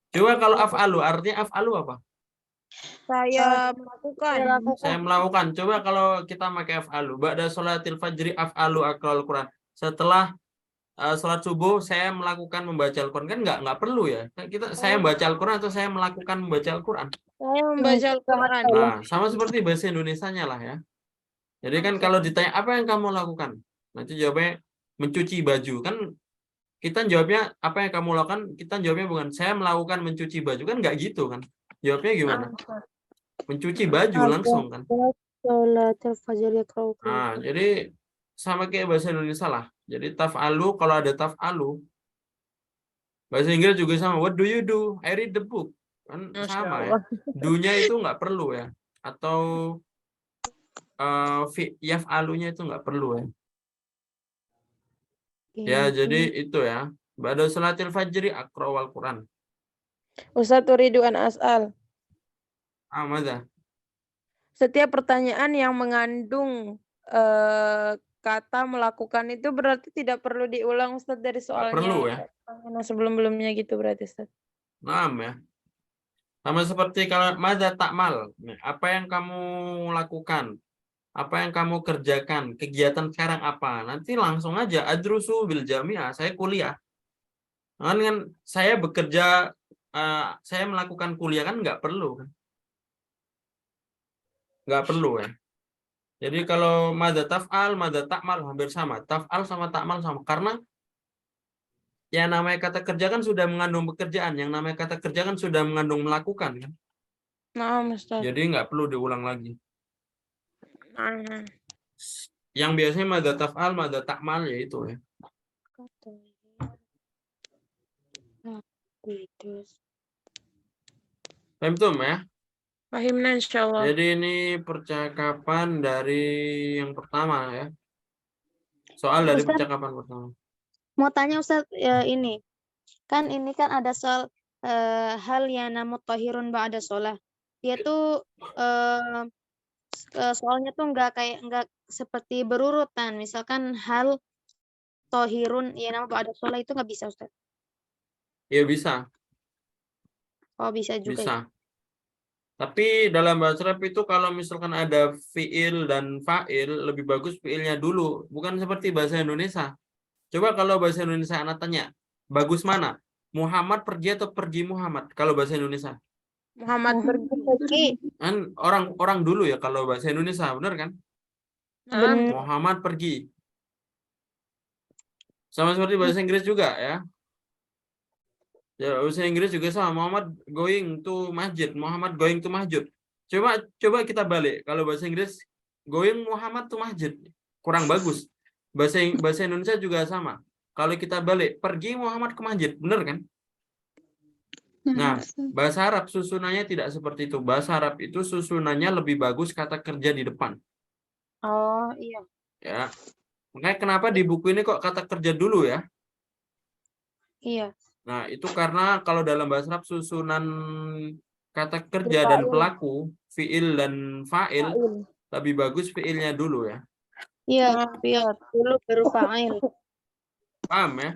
[SPEAKER 1] Coba kalau af'alu, artinya af'alu apa?
[SPEAKER 2] Saya melakukan.
[SPEAKER 1] Saya melakukan. Coba kalau kita pakai af'alu. Ba'da sholatil fajri af'alu aqra'ul Qur'an. Setelah sholat subuh saya melakukan membaca Al-Quran. Kan nggak perlu ya. Saya membaca Al-Quran atau saya melakukan membaca Al-Quran.
[SPEAKER 2] Saya membaca Al-Quran.
[SPEAKER 1] Nah, sama seperti bahasa Indonesianya lah ya. Jadi kan kalau ditanya apa yang kamu lakukan? Nanti jawabnya mencuci baju. Kan kita jawabnya apa yang kamu lakukan? Kita jawabnya bukan saya melakukan mencuci baju. Kan nggak gitu kan. Jawabnya gimana? Mencuci baju langsung kan. Nah, jadi sama kayak bahasa Indonesia lah. Jadi taf'alu, kalau ada taf'alu, bahasa Inggris juga sama. What do you do? I read the book. Kan sama ya. Do-nya itu nggak perlu ya. Atau yaf'alunya itu nggak perlu ya. Ya,
[SPEAKER 4] Ini.
[SPEAKER 1] jadi itu ya. Ba'da salatil fajri aqra'ul Quran.
[SPEAKER 2] Ustaz uridu an as'al.
[SPEAKER 1] Madza?
[SPEAKER 2] Setiap pertanyaan yang mengandung kata melakukan itu berarti tidak perlu diulang Ustaz dari
[SPEAKER 1] Nggak perlu
[SPEAKER 2] soalnya
[SPEAKER 1] ya.
[SPEAKER 2] pertanyaan sebelum-belumnya gitu berarti Ustaz.
[SPEAKER 1] Naam ya. Sama seperti kalau madza ta'mal. Apa yang kamu lakukan? Apa yang kamu kerjakan? Kegiatan sekarang apa? Nanti langsung aja adrusu bil jami'ah, saya kuliah. Kan saya bekerja, saya melakukan kuliah kan nggak perlu kan? Nggak perlu ya. Jadi kalau madza taf'al, madza ta'mal hampir sama. Taf'al sama ta'mal sama. Karena yang namanya kata kerja kan sudah mengandung pekerjaan. Yang namanya kata kerja kan sudah mengandung melakukan kan.
[SPEAKER 2] Nah, Ustaz.
[SPEAKER 1] Jadi nggak perlu diulang lagi.
[SPEAKER 2] Nah.
[SPEAKER 1] Yang biasanya madza taf'al, madza ta'mal ya itu ya. Paham tuh ya?
[SPEAKER 2] Fahimna insyaallah.
[SPEAKER 1] Jadi ini percakapan dari yang pertama ya. Soal dari
[SPEAKER 4] Ustaz,
[SPEAKER 1] percakapan pertama.
[SPEAKER 4] mau tanya Ustaz, ini kan ada soal hal yang namu tahirun ba'da sholah. Dia tuh soalnya tuh nggak seperti berurutan. Misalkan hal tahirun yang nama ba'da sholah itu nggak bisa Ustaz.
[SPEAKER 1] Ya bisa,
[SPEAKER 4] Oh bisa juga ya.
[SPEAKER 1] bisa. Tapi dalam bahasa Arab itu kalau misalkan ada fiil dan fa'il, lebih bagus fiilnya dulu. Bukan seperti bahasa Indonesia. Coba kalau bahasa Indonesia anak tanya, bagus mana? Muhammad pergi atau pergi Muhammad? Kalau bahasa Indonesia.
[SPEAKER 2] Muhammad
[SPEAKER 4] Pergi.
[SPEAKER 1] Kan orang dulu ya kalau bahasa Indonesia, benar kan?
[SPEAKER 2] Nah,
[SPEAKER 4] Bener.
[SPEAKER 1] Muhammad pergi. Sama seperti bahasa Inggris juga ya. Ya, bahasa Inggris juga sama. Muhammad going to masjid. Muhammad going to masjid. Coba kita balik. Kalau bahasa Inggris going Muhammad to masjid. Kurang bagus. Bahasa Indonesia juga sama. Kalau kita balik, pergi Muhammad ke masjid. Benar kan? Nah, bahasa Arab susunannya tidak seperti itu. Bahasa Arab itu susunannya lebih bagus kata kerja di depan.
[SPEAKER 4] Oh iya.
[SPEAKER 1] Ya. Makanya kenapa di buku ini kok kata kerja dulu ya?
[SPEAKER 4] Iya.
[SPEAKER 1] Nah, itu karena kalau dalam bahasa Arab susunan kata kerja dan pelaku, fiil dan fa'il, lebih bagus fiilnya dulu ya.
[SPEAKER 4] Iya, fi'il dulu baru fa'il.
[SPEAKER 1] Paham ya?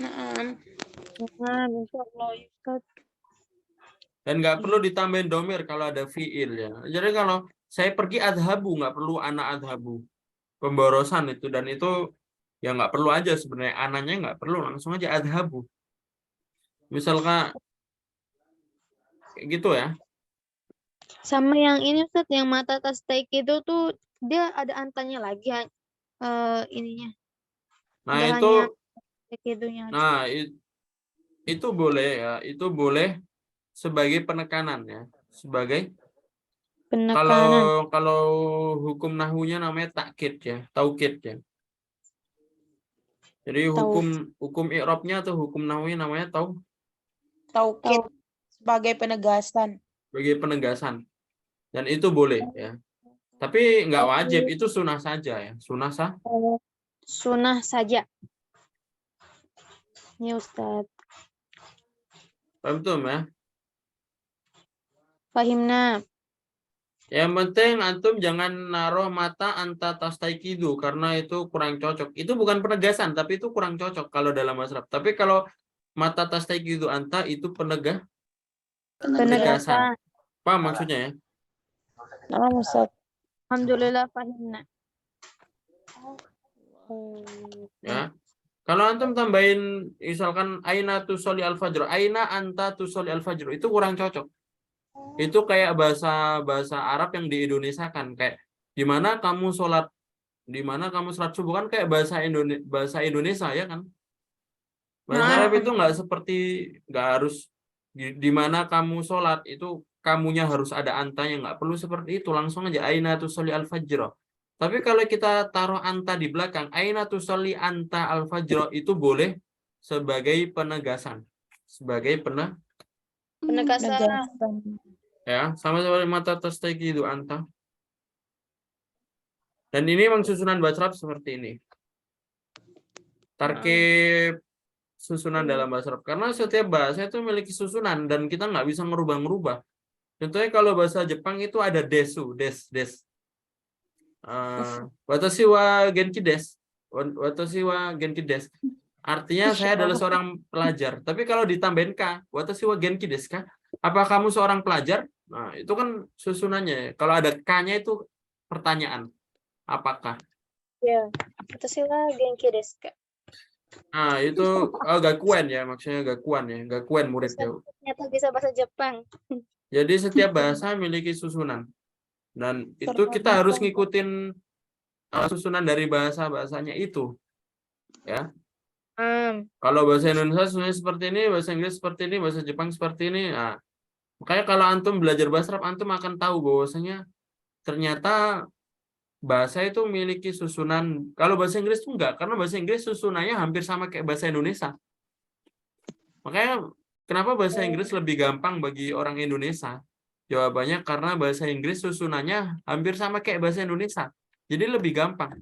[SPEAKER 2] nah.
[SPEAKER 4] Nah, insyaallah Ustaz.
[SPEAKER 1] Dan nggak perlu ditambahin domir kalau ada fiil ya. Jadi kalau saya pergi adhabu, nggak perlu anak adhabu. Pemborosan itu, dan itu ya nggak perlu aja sebenarnya. Anaknya nggak perlu, langsung aja adhabu. Misalkan kayak gitu ya.
[SPEAKER 4] Sama yang ini Ustaz, yang mata tas steak itu tuh dia ada antanya lagi ininya.
[SPEAKER 1] Nah
[SPEAKER 4] Nggak
[SPEAKER 1] itu,
[SPEAKER 4] hanya steak itunya aja.
[SPEAKER 1] nah itu boleh ya. Itu boleh sebagai penekanan ya. Sebagai
[SPEAKER 4] Penekanan.
[SPEAKER 1] kalau hukum nahunya namanya takkid ya, taukid ya. Jadi hukum i'rabnya atau hukum nahunya namanya
[SPEAKER 2] Taukid sebagai penegasan.
[SPEAKER 1] sebagai penegasan. Dan itu boleh ya. Tapi nggak wajib, itu sunnah saja ya. Sunnah sah.
[SPEAKER 4] Sunnah saja. Ya Ustaz.
[SPEAKER 1] Paham tuh ya?
[SPEAKER 4] Fahimna.
[SPEAKER 1] Yang penting antum jangan naruh mata anta tastaikidu karena itu kurang cocok. Itu bukan penegasan, tapi itu kurang cocok kalau dalam bahasa Arab. Tapi kalau mata tastaikidu anta itu penegasan.
[SPEAKER 4] Penegasan.
[SPEAKER 1] Paham maksudnya ya?
[SPEAKER 2] Nah, Ustaz.
[SPEAKER 4] Alhamdulillah fahimna.
[SPEAKER 1] Ya. Kalau antum tambahin misalkan aina tusolli al-fajr, aina anta tusolli al-fajr, itu kurang cocok. Itu kayak bahasa Arab yang di Indonesia kan, kayak di mana kamu sholat subuh, kan kayak bahasa Indonesia ya kan. Bahasa Arab itu nggak harus di mana kamu sholat itu kamunya harus ada antanya, nggak perlu seperti itu, langsung aja aina tusolli al-fajr. Tapi kalau kita taruh anta di belakang, aina tusolli anta al-fajr, itu boleh sebagai penegasan, sebagai
[SPEAKER 4] Penegasan.
[SPEAKER 1] ya, sama seperti mata tastaiqidu anta. Dan ini memang susunan bahasa Arab seperti ini. tarkib susunan dalam bahasa Arab. Karena setiap bahasa itu memiliki susunan dan kita nggak bisa merubah-merubah. Contohnya kalau bahasa Jepang itu ada desu, des. Watashi wa genki des. Watashi wa genki des. Artinya saya adalah seorang pelajar. Tapi kalau ditambahin ka, watashi wa genki desu ka? Apa kamu seorang pelajar? Nah, itu kan susunannya. Kalau ada ka-nya itu pertanyaan. Apakah?
[SPEAKER 5] Ya, watashi wa genki desu ka?
[SPEAKER 1] Nah, itu gakuen ya, maksudnya gakuen muridnya.
[SPEAKER 5] Ternyata bisa bahasa Jepang.
[SPEAKER 1] Jadi setiap bahasa memiliki susunan. Dan itu kita harus ngikutin susunan dari bahasa-bahasanya itu. Ya. Kalau bahasa Indonesia susunannya seperti ini, bahasa Inggris seperti ini, bahasa Jepang seperti ini. Nah, makanya kalau antum belajar bahasa Arab, antum akan tahu bahwasanya ternyata bahasa itu memiliki susunan. Kalau bahasa Inggris itu enggak, karena bahasa Inggris susunannya hampir sama kayak bahasa Indonesia. Makanya kenapa bahasa Inggris lebih gampang bagi orang Indonesia? Jawabannya karena bahasa Inggris susunannya hampir sama kayak bahasa Indonesia. Jadi lebih gampang.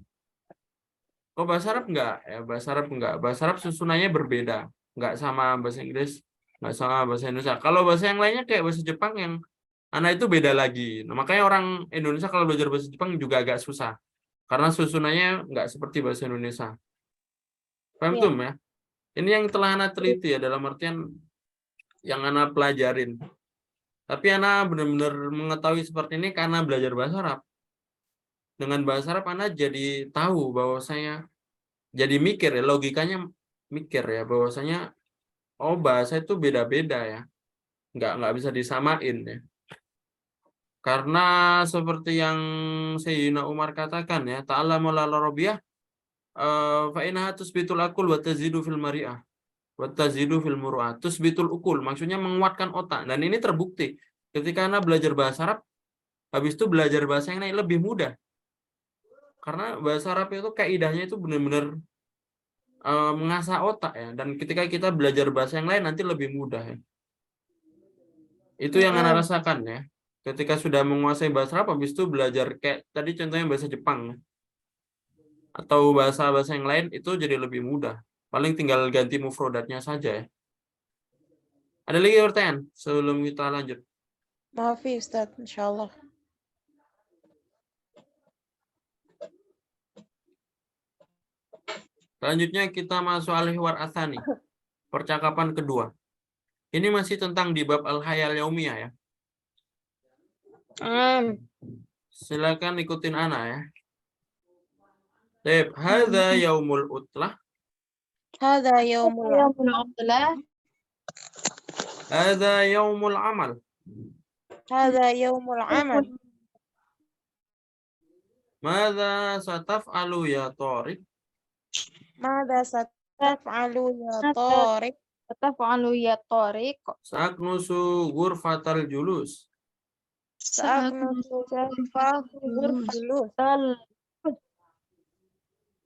[SPEAKER 1] Oh, bahasa Arab enggak? Ya, bahasa Arab enggak. Bahasa Arab susunannya berbeda. Enggak sama bahasa Inggris, enggak sama bahasa Indonesia. Kalau bahasa yang lainnya kayak bahasa Jepang yang anak itu beda lagi. Nah, makanya orang Indonesia kalau belajar bahasa Jepang juga agak susah. Karena susunannya nggak seperti bahasa Indonesia. Paham tuh ya? Ini yang telah anak teliti ya, dalam artian yang anak pelajarin. Tapi anak benar-benar mengetahui seperti ini karena belajar bahasa Arab. Dengan bahasa Arab anak jadi tahu bahwasanya, jadi mikir ya, logikanya mikir ya, bahwasanya oh bahasa itu beda-beda ya. Nggak bisa disamain ya. Karena seperti yang Sayyidina Umar katakan ya, ta'allamul arabiyah fa innaha tusbitul akul wa tazidu fil mari'ah wa tazidu fil muru'ah. Tusbitul ukul maksudnya menguatkan otak, dan ini terbukti ketika Anda belajar bahasa Arab habis itu belajar bahasa yang lain lebih mudah. Karena bahasa Arab itu kaidahnya itu benar-benar mengasah otak ya, dan ketika kita belajar bahasa yang lain nanti lebih mudah ya. Itu yang Anda rasakan ya. Ketika sudah menguasai bahasa Arab, habis itu belajar kayak tadi contohnya bahasa Jepang atau bahasa-bahasa yang lain, itu jadi lebih mudah. Paling tinggal ganti mufrodatnya saja ya. Ada lagi pertanyaan sebelum kita lanjut?
[SPEAKER 2] Maaf ya Ustaz, insyaallah.
[SPEAKER 1] Selanjutnya kita masuk al-hiwar atsani. Percakapan kedua. Ini masih tentang di bab al-hayal yaumiyah ya. Silakan ikutin Ana ya. Baik, hadza yaumul utlah.
[SPEAKER 2] Hadza yaumul
[SPEAKER 4] Alhamdulillah.
[SPEAKER 1] Hadza yaumul amal.
[SPEAKER 2] Hadza yaumul amal.
[SPEAKER 1] Madza sataf'alu ya Tariq?
[SPEAKER 2] Madza sataf'alu ya Tariq?
[SPEAKER 4] Taf'alu ya Tariq.
[SPEAKER 1] Sa'aknusu ghurfatal julus.
[SPEAKER 2] Sa'aknusu ghurfatal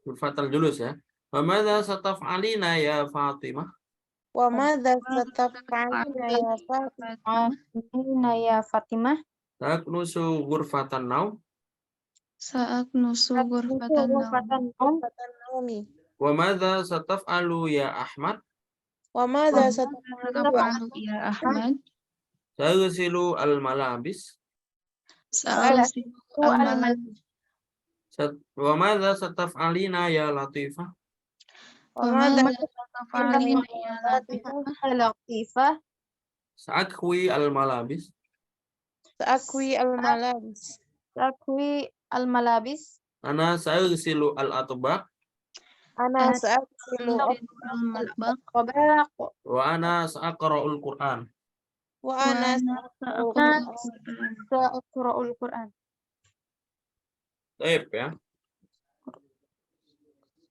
[SPEAKER 1] Ghurfatal julus ya. Wa madza sataf'alina ya Fatimah?
[SPEAKER 2] Wa madza sataf'alina ya Fatimah?
[SPEAKER 4] Aina ya Fatimah.
[SPEAKER 1] Sa'aknusu ghurfatan naum.
[SPEAKER 3] Sa'aknusu ghurfatan
[SPEAKER 2] naumi.
[SPEAKER 1] Wa madza sataf'alu ya Ahmad?
[SPEAKER 2] Wa madza sataf'alu
[SPEAKER 3] ya Ahmad?
[SPEAKER 1] Saghsilu al-malabis.
[SPEAKER 3] Sa'ghsilu al-malabis.
[SPEAKER 1] Wa madza sataf'alina ya Latifah?
[SPEAKER 2] Wa madza
[SPEAKER 3] sataf'alina ya
[SPEAKER 4] Latifah.
[SPEAKER 1] Sa'akwi al-malabis.
[SPEAKER 2] Sa'akwi al-malabis.
[SPEAKER 4] Sa'akwi al-malabis.
[SPEAKER 1] Ana sa'ghsilu al-atbaq.
[SPEAKER 2] Ana sa'akwilu
[SPEAKER 3] al-matbaq.
[SPEAKER 1] Wa ana sa'aqra'ul Qur'an.
[SPEAKER 2] wa ana
[SPEAKER 4] Sa'aqra'ul Qur'an.
[SPEAKER 1] Baik ya.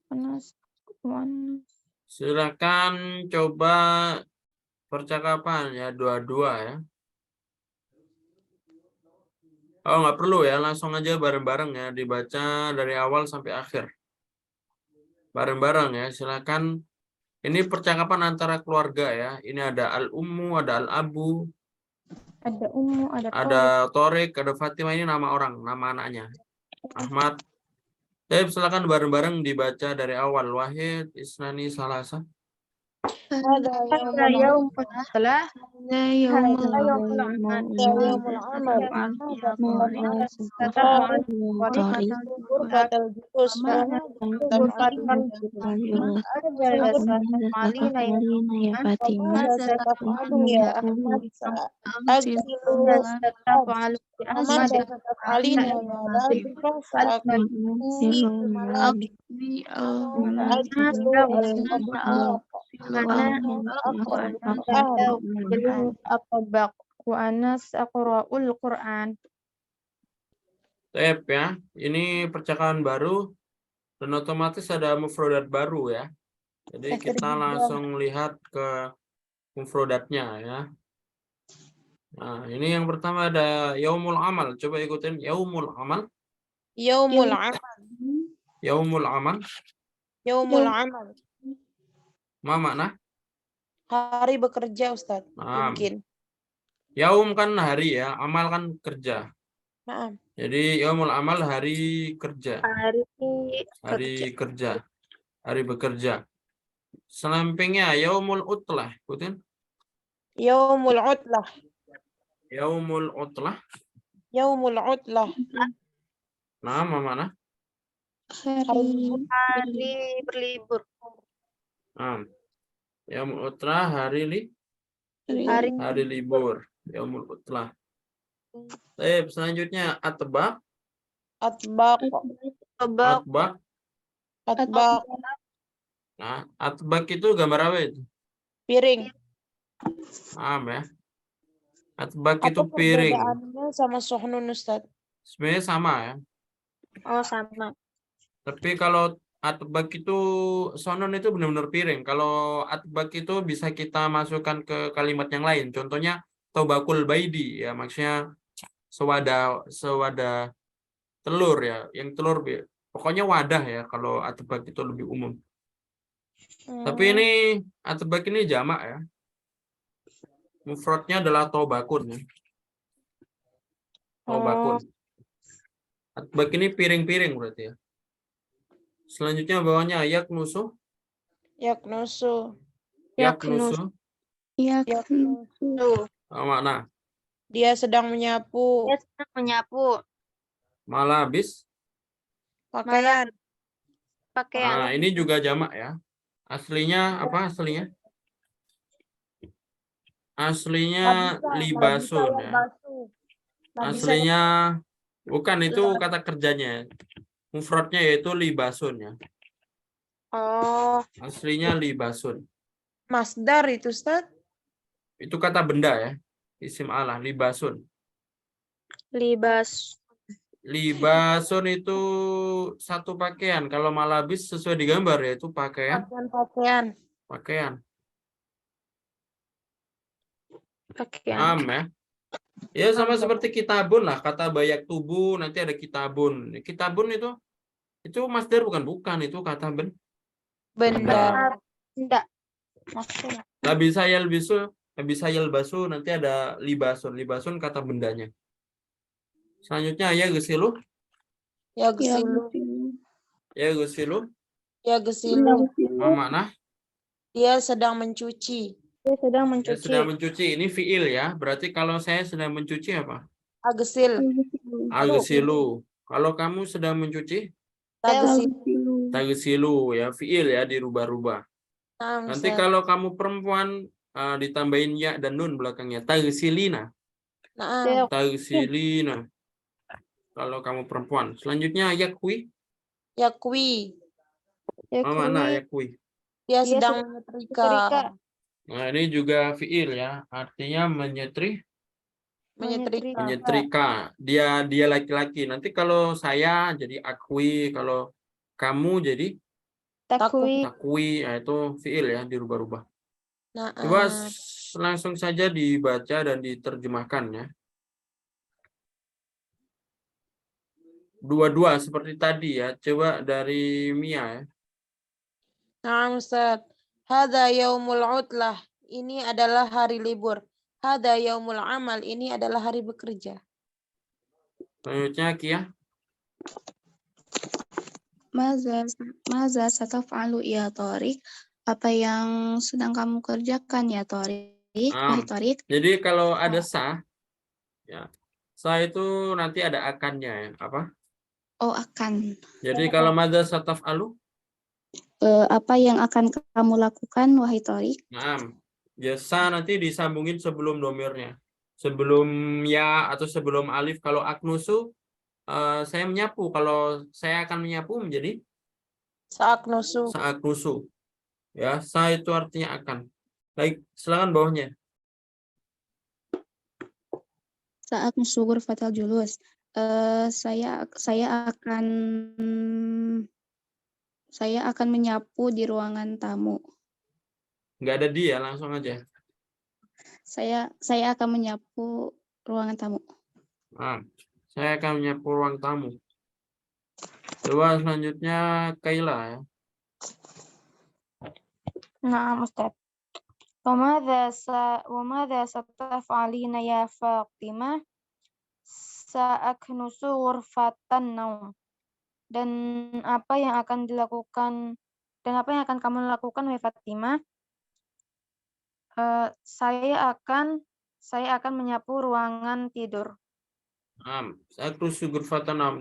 [SPEAKER 4] Panas.
[SPEAKER 1] Silakan coba percakapan ya, dua-dua ya. Oh, nggak perlu ya, langsung aja bareng-bareng ya, dibaca dari awal sampai akhir. Bareng-bareng ya, silakan. Ini percakapan antara keluarga ya. Ini ada al-ummu, ada al-abu,
[SPEAKER 4] Ada Ummu, ada
[SPEAKER 1] ada Torik, ada Fatimah. Ini nama orang, nama anaknya. Ahmad, Silakan bareng-bareng dibaca dari awal. Wahid, Isnani, Salasa.
[SPEAKER 5] هذا
[SPEAKER 4] هذا
[SPEAKER 5] يوم
[SPEAKER 4] يوم الصلاة
[SPEAKER 3] هذا يوم
[SPEAKER 5] هذا
[SPEAKER 4] يوم
[SPEAKER 3] العمل
[SPEAKER 5] يوم
[SPEAKER 3] العمل
[SPEAKER 5] العمل هذا
[SPEAKER 3] ماذا
[SPEAKER 5] ستفعل
[SPEAKER 3] ستفعل يا طارق
[SPEAKER 5] غرفة الجلوس
[SPEAKER 4] وماذا
[SPEAKER 5] تفعل
[SPEAKER 4] الجلوس
[SPEAKER 5] ماذا
[SPEAKER 3] ماذا
[SPEAKER 4] ستفعلين يا
[SPEAKER 3] ستفعلين يا فاطمة
[SPEAKER 5] وماذا ستفعل يا أحمد
[SPEAKER 3] أغسل
[SPEAKER 5] سأغسل
[SPEAKER 4] ماذا
[SPEAKER 5] الثلاجة
[SPEAKER 4] ستفعل
[SPEAKER 5] وماذا
[SPEAKER 4] بأحمد
[SPEAKER 5] ستفعلين يا لطيفة سأكوي
[SPEAKER 3] أغسل
[SPEAKER 5] الملابس
[SPEAKER 3] الملابس
[SPEAKER 5] سأغسل المطبخ
[SPEAKER 4] أنا
[SPEAKER 5] أقرأ
[SPEAKER 4] أقرأ
[SPEAKER 5] القرآن
[SPEAKER 4] أطبق وأنا سأقرأ القرآن.
[SPEAKER 1] Ya, ini percakapan baru dan otomatis ada mufrodat baru ya. Jadi kita langsung lihat ke mufrodatnya ya. Nah, ini yang pertama ada yaumul amal. Coba ikutin yaumul amal.
[SPEAKER 2] Yaumul amal.
[SPEAKER 1] Yaumul amal.
[SPEAKER 2] Yaumul amal.
[SPEAKER 1] Ma makna?
[SPEAKER 2] Hari bekerja, Ustaz.
[SPEAKER 1] Nah,
[SPEAKER 2] Mungkin.
[SPEAKER 1] yaum kan hari ya, amal kan kerja.
[SPEAKER 2] Nah,
[SPEAKER 1] Jadi yaumul amal hari kerja.
[SPEAKER 5] hari
[SPEAKER 1] Kerja. Hari bekerja. Selampingnya yaumul utlah. Ikutin.
[SPEAKER 2] Yaumul utlah.
[SPEAKER 1] Yaumul utlah.
[SPEAKER 2] Yaumul utlah.
[SPEAKER 1] Nah, ma makna?
[SPEAKER 5] hari berlibur
[SPEAKER 1] Nah, yaumul utlah hari libur. Yaumul utlah. Selanjutnya atbaq.
[SPEAKER 2] Atbaq.
[SPEAKER 1] Atbaq.
[SPEAKER 2] Atbaq.
[SPEAKER 1] Nah, atbaq itu gambar apa itu?
[SPEAKER 2] Piring.
[SPEAKER 1] Paham ya? Atbaq itu
[SPEAKER 2] Apa
[SPEAKER 1] piring.
[SPEAKER 2] perbedaannya sama sohnun, Ustaz?
[SPEAKER 1] Sebenarnya sama ya.
[SPEAKER 5] oh sama
[SPEAKER 1] Tapi kalau atbaq itu sonon itu benar-benar piring. Kalau atbaq itu bisa kita masukkan ke kalimat yang lain. Contohnya tobakul baidi ya, maksudnya sewadah telur ya, yang telur pokoknya wadah ya kalau atbaq itu lebih umum. Tapi ini atbaq ini jamak ya. Mufradnya adalah tobakun ya. Tobakun. Atbaq ini piring-piring berarti ya. Selanjutnya bawahnya yaknusu.
[SPEAKER 2] Yaknusu.
[SPEAKER 1] Yaknusu.
[SPEAKER 2] Yaknusu.
[SPEAKER 1] Makna
[SPEAKER 2] Dia sedang menyapu.
[SPEAKER 5] dia sedang menyapu
[SPEAKER 1] malabis.
[SPEAKER 2] Pakaian.
[SPEAKER 1] Nah, ini juga jamak ya. Aslinya apa aslinya? Aslinya libasun ya. Aslinya bukan itu kata kerjanya. Mufradnya yaitu libasun ya.
[SPEAKER 5] oh
[SPEAKER 1] Aslinya libasun.
[SPEAKER 2] Masdar itu, Ustaz?
[SPEAKER 1] Itu kata benda ya. Isim Allah libasun.
[SPEAKER 5] libas
[SPEAKER 1] Libasun itu satu pakaian. Kalau malabis sesuai digambar yaitu pakaian.
[SPEAKER 2] Pakaian.
[SPEAKER 5] pakaian
[SPEAKER 1] Ya. Ya sama seperti kitabun lah. Kata bayak tubuh nanti ada kitabun. Kitabun itu masdar bukan itu kata
[SPEAKER 2] Benda.
[SPEAKER 5] enggak maksudnya
[SPEAKER 1] bisa yalbasu nanti ada libasun. Libasun kata bendanya. Selanjutnya ya gesilu.
[SPEAKER 2] Yagsilu.
[SPEAKER 1] Mana?
[SPEAKER 2] Dia sedang mencuci.
[SPEAKER 5] dia sedang
[SPEAKER 1] Saya
[SPEAKER 5] mencuci
[SPEAKER 1] sedang mencuci. Ini fiil ya. Berarti kalau saya sedang mencuci apa?
[SPEAKER 2] Agsil.
[SPEAKER 1] Agsilu. Kalau kamu sedang mencuci? Tagsilu ya. Fiil ya dirubah-rubah. Nanti kalau kamu perempuan ditambahin ya dan nun belakangnya. Tagsilina. Tagsilina. Kalau kamu perempuan. Selanjutnya yakwi. Apa makna yakwi?
[SPEAKER 2] Dia sedang menyetrika.
[SPEAKER 1] Nah, ini juga fiil ya. Artinya menyetrika. Dia laki-laki. Nanti kalau saya jadi akwi, kalau kamu jadi takwi, itu fiil ya dirubah-rubah. Coba langsung saja dibaca dan diterjemahkan ya. Dua-dua seperti tadi ya. Coba dari Mia ya.
[SPEAKER 2] Nah, Ustaz. Hadza yaumul utlah. Ini adalah hari libur. Hadza yaumul amal. Ini adalah hari bekerja.
[SPEAKER 1] Selanjutnya Kia.
[SPEAKER 3] Maza sataf'alu ya Torik? Apa yang sedang kamu kerjakan ya Torik? Wahai Torik.
[SPEAKER 1] Jadi kalau ada sa, ya, sa itu nanti ada akannya ya. Apa?
[SPEAKER 3] Oh, akan.
[SPEAKER 1] Jadi kalau madza sataf'alu,
[SPEAKER 3] Apa yang akan kamu lakukan, wahai Torik?
[SPEAKER 1] nah, ya sa nanti disambungin sebelum domirnya. Sebelum ya atau sebelum alif. Kalau aknusu, saya menyapu. Kalau saya akan menyapu menjadi
[SPEAKER 2] Saaknusu.
[SPEAKER 1] saaknusu. Ya, sa itu artinya akan. Baik, silakan bawahnya.
[SPEAKER 3] Saat musugur fatal julus. Saya akan menyapu di ruangan tamu.
[SPEAKER 1] Nggak ada dia, langsung aja.
[SPEAKER 3] Saya akan menyapu ruangan tamu.
[SPEAKER 1] Nah, saya akan menyapu ruang tamu. Coba selanjutnya Kaila ya.
[SPEAKER 5] نعم أستاذ. وماذا ستفعلين يا فاطمة؟ سأكنس غرفة النوم. Dan apa yang akan kamu lakukan, wahai Fatimah? Saya akan menyapu ruangan tidur.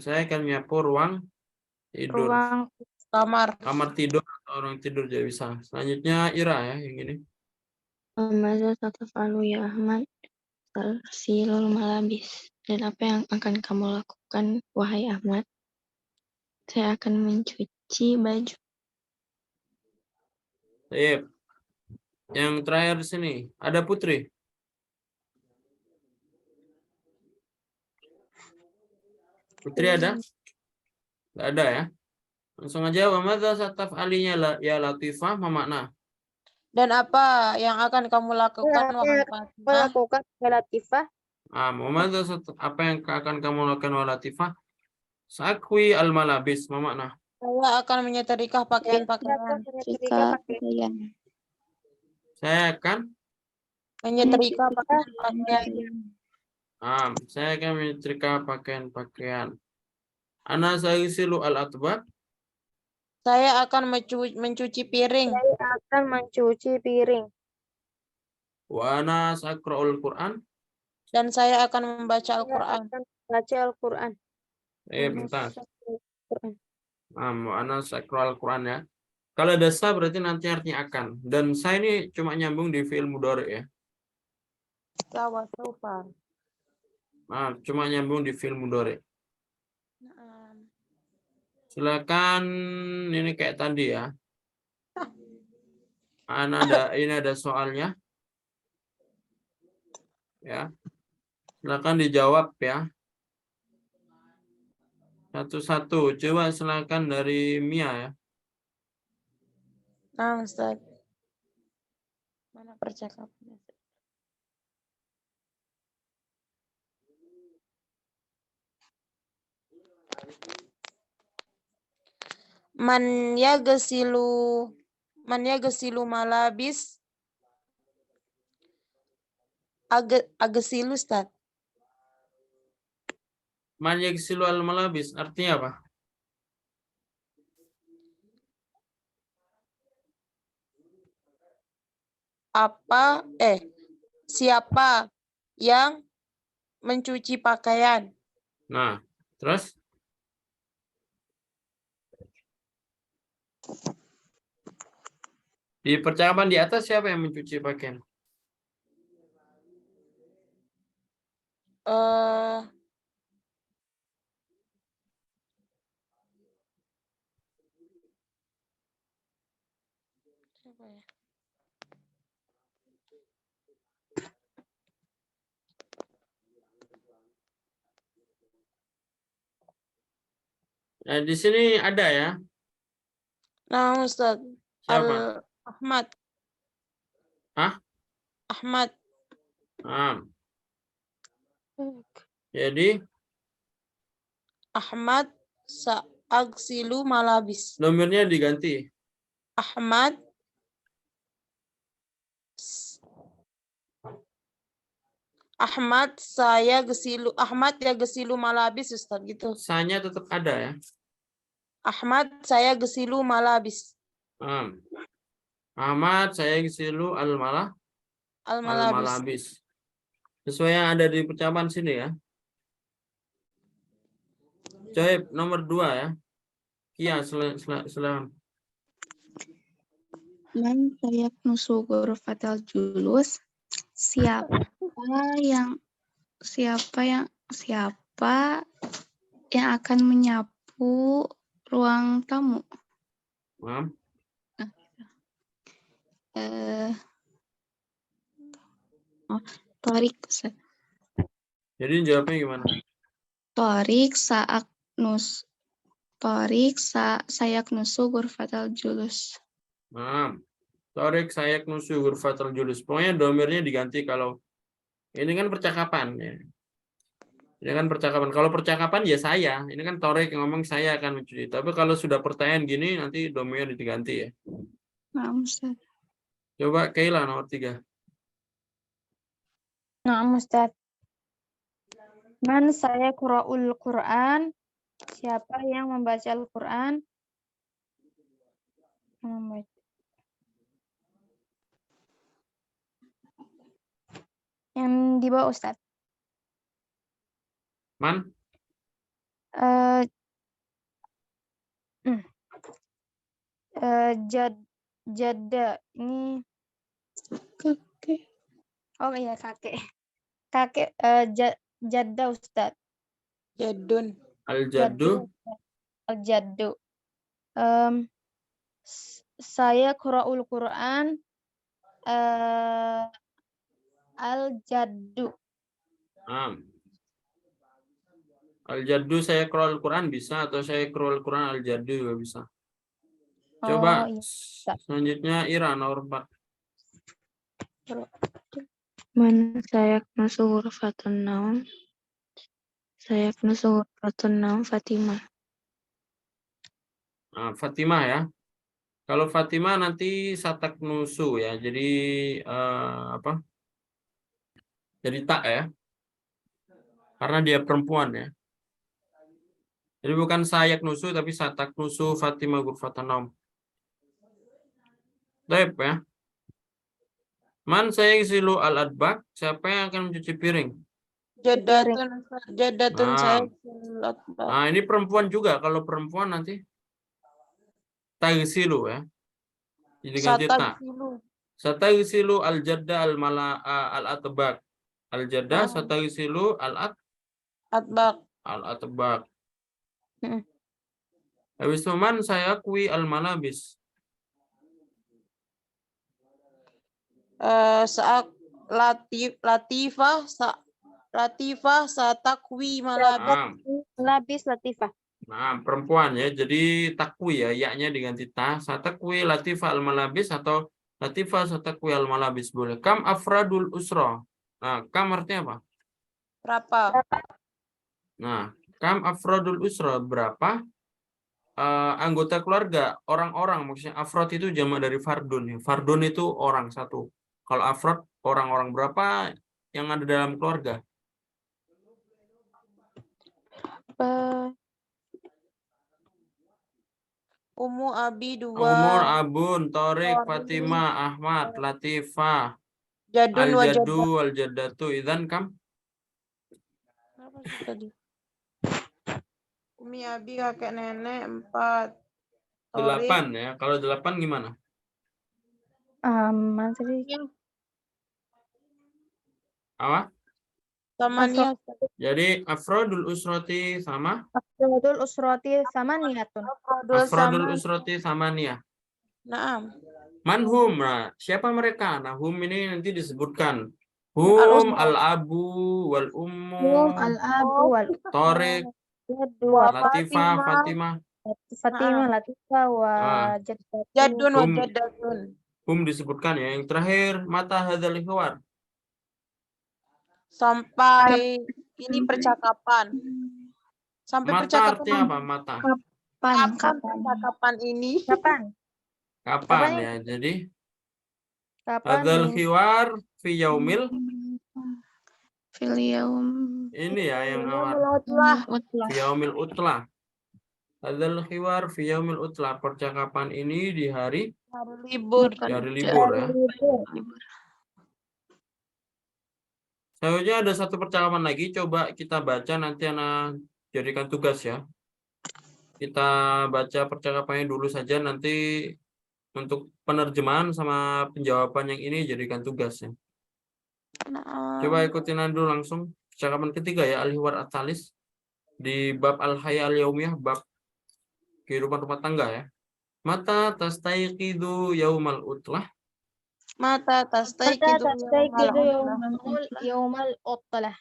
[SPEAKER 1] Saya akan menyapu ruang tidur.
[SPEAKER 2] Kamar.
[SPEAKER 1] Kamar tidur atau ruang tidur jadi bisa. Selanjutnya Ira ya yang ini.
[SPEAKER 6] Maza sataf'alu ya Ahmad? Tarsilul malabis. Dan apa yang akan kamu lakukan, wahai Ahmad? Saya akan mencuci baju.
[SPEAKER 1] Sip. Yang terakhir di sini ada Putri. Putri ada? Nggak ada ya. Langsung aja. Wa madza sataf'alinya ya Latifah, ma makna?
[SPEAKER 2] Dan apa yang akan kamu lakukan, wahai Fatimah?
[SPEAKER 5] Lakukan, wahai Latifah?
[SPEAKER 1] Apa yang akan kamu lakukan wahai Latifah? Sakwi al-malabis, ma makna?
[SPEAKER 2] Saya akan menyetrika pakaian-pakaian.
[SPEAKER 3] Jika pakaian.
[SPEAKER 1] Saya akan
[SPEAKER 2] Menyetrika pakaian-pakaian.
[SPEAKER 1] Saya akan menyetrika pakaian-pakaian. Ana sayusilu al-atbaq.
[SPEAKER 2] Saya akan mencuci piring.
[SPEAKER 5] Saya akan mencuci piring.
[SPEAKER 1] Wa ana saqra'ul Qur'an.
[SPEAKER 2] Dan saya akan membaca Al-Quran.
[SPEAKER 5] Saya akan baca Al-Quran.
[SPEAKER 1] Bentar. Wa ana saqra'ul Qur'an ya. Kalau ada sa berarti nanti artinya akan. Dan saya ini cuma nyambung di fi'il mudhari ya.
[SPEAKER 2] Sawfa.
[SPEAKER 1] Cuma nyambung di fi'il mudhari. Silakan ini kayak tadi ya. Ini ada soalnya. Ya. Silakan dijawab ya. Satu-satu. Coba silakan dari Mia ya.
[SPEAKER 2] Nah, Ustaz. Mana percakapan? Man yagsilu malabis agsilu, Ustaz.
[SPEAKER 1] Man yagsilu al-malabis artinya apa?
[SPEAKER 2] Siapa yang mencuci pakaian?
[SPEAKER 1] Nah, terus di percakapan di atas siapa yang mencuci pakaian?
[SPEAKER 2] Siapa ya?
[SPEAKER 1] Nah, di sini ada ya.
[SPEAKER 2] Nah, Ustaz.
[SPEAKER 1] Siapa?
[SPEAKER 2] Ahmad.
[SPEAKER 1] Hah?
[SPEAKER 2] Ahmad.
[SPEAKER 1] Jadi
[SPEAKER 2] Ahmad sa'agsilu malabis.
[SPEAKER 1] nomernya diganti.
[SPEAKER 2] Ahmad ya gesilu malabis, Ustaz, gitu.
[SPEAKER 1] Sanya tetap ada ya.
[SPEAKER 2] Ahmad saya gesilu malabis.
[SPEAKER 1] Ahmad saya gisilu
[SPEAKER 2] Al-malabis.
[SPEAKER 1] al-malabis. Sesuai yang ada di percakapan sini ya. Coib nomor 2 ya. Kia silakan.
[SPEAKER 3] Man sayaknusu ghurfatal julus? Siapa yang akan menyapu ruang tamu?
[SPEAKER 1] Paham?
[SPEAKER 3] Torik, Ustaz.
[SPEAKER 1] Jadi jawabnya gimana?
[SPEAKER 3] Torik sayaknusu ghurfatal julus.
[SPEAKER 1] Torik sayak nusu ghurfatal julus. Pokoknya domirnya diganti kalau ini kan percakapan ya. Ini kan percakapan. Kalau percakapan ya saya. Ini kan Torik yang ngomong saya akan mencuci. Tapi kalau sudah pertanyaan gini nanti domirnya diganti ya.
[SPEAKER 3] Nah, Ustaz.
[SPEAKER 1] Coba Keila nomor 3.
[SPEAKER 5] Nah, Ustaz. Man saya qura'ul Quran? Siapa yang membaca Al-Quran? Yang di bawah Ustaz.
[SPEAKER 1] Man?
[SPEAKER 5] Jadda ini.
[SPEAKER 3] Kakek.
[SPEAKER 5] Oh iya kakek. Kakek Jadda Ustaz.
[SPEAKER 2] Jadun.
[SPEAKER 1] Al-Jaddu.
[SPEAKER 5] Al-Jaddu. Saya qura'ul Quran. Al-Jaddu.
[SPEAKER 1] Al-Jaddu saya qira'al Quran bisa atau saya qira'al Quran Al-Jaddu juga bisa. Coba
[SPEAKER 5] iya.
[SPEAKER 1] selanjutnya Ira nomor 4.
[SPEAKER 6] Man sayaknusu ghurfatun naum? Sayaknusu ghurfatun naum Fatimah.
[SPEAKER 1] Fatimah ya. Kalau Fatimah nanti satak nusu ya. Jadi apa? Jadi tak ya. Karena dia perempuan ya. Jadi bukan sayak nusu tapi satak nusu Fatimah ghurfatun naum. Baik ya. Man sayagsilu al-adbak? Siapa yang akan mencuci piring?
[SPEAKER 2] Jadatun saya gesilu atbak.
[SPEAKER 1] Nah, ini perempuan juga. Kalau perempuan nanti tagsilu ya. Jadi ganti tak.
[SPEAKER 2] Satagsilu.
[SPEAKER 1] Satagsilu al-jadda al-atbak. Al-jadda satagsilu
[SPEAKER 2] Atbak.
[SPEAKER 1] al-atbak. Habis itu man saya akui al-malabis.
[SPEAKER 2] Latifah satakwi malabis.
[SPEAKER 5] Labis Latifah.
[SPEAKER 1] Nah, perempuan ya. Jadi takwi ya, yaknya diganti ta. Satakwi latifah al-malabis atau latifah satakwi al-malabis boleh. Kam afradul usra. Nah, kam artinya apa?
[SPEAKER 2] Berapa?
[SPEAKER 1] Nah, kam afradul usra berapa? Anggota keluarga, orang-orang, maksudnya afrod itu jamak dari fardun. Fardun itu orang satu. Kalau afrod orang-orang berapa yang ada dalam keluarga?
[SPEAKER 2] Ummu Abi 2.
[SPEAKER 1] Umur, Abun, Torik,
[SPEAKER 2] Torik.
[SPEAKER 1] Fatimah, Ahmad, Latifah,
[SPEAKER 2] Jadun wa
[SPEAKER 1] Al-Jaddu, Al-Jaddatu, idzan kam?
[SPEAKER 2] Apa sih tadi? Umi Abi kakek nenek 4.
[SPEAKER 1] 8 ya. Kalau 8 gimana? Apa?
[SPEAKER 2] Tamaniyah.
[SPEAKER 1] Jadi afrodul usrati sama?
[SPEAKER 5] Afrodul usrati sama niyatun.
[SPEAKER 1] Afrodul usrati sama niyah.
[SPEAKER 2] Naam.
[SPEAKER 1] Manhum. Nah, siapa mereka? Nah, hum ini nanti disebutkan. Hum al-abu wal ummu.
[SPEAKER 5] Al-abu wal
[SPEAKER 1] Torik, Latifah, Fatimah.
[SPEAKER 5] Latifah wa
[SPEAKER 2] Jadun wa
[SPEAKER 1] Hum.
[SPEAKER 2] jaddatun.
[SPEAKER 1] Hum disebutkan ya. Yang terakhir mata hadzal hiwar.
[SPEAKER 2] Sampai ini percakapan. Sampai
[SPEAKER 1] Mata
[SPEAKER 2] percakapan.
[SPEAKER 1] artinya apa? Mata.
[SPEAKER 2] Kapan percakapan ini?
[SPEAKER 1] Kapan ya? Jadi
[SPEAKER 5] Kapan
[SPEAKER 1] hadzal hiwar fi yaumil.
[SPEAKER 3] Fil yaum
[SPEAKER 1] Ini ya yang awal.
[SPEAKER 2] Utlah.
[SPEAKER 1] Fi yaumil utlah. Hadzal hiwar fi yaumil utlah. Percakapan ini di hari
[SPEAKER 2] Libur.
[SPEAKER 1] libur ya. Selanjutnya ada satu percakapan lagi. Coba kita baca, nanti anak jadikan tugas ya. Kita baca percakapannya dulu saja, nanti untuk penerjemahan sama penjawaban yang ini jadikan tugas ya. Coba ikutin dulu langsung. Percakapan ketiga ya, al-hiwar at-talis. Di bab al-haya al-yaumiyah, bab kehidupan rumah tangga ya. Mata tastayqidu yaumal utlah.
[SPEAKER 2] Mata tastayqidu
[SPEAKER 5] yaumal utlah.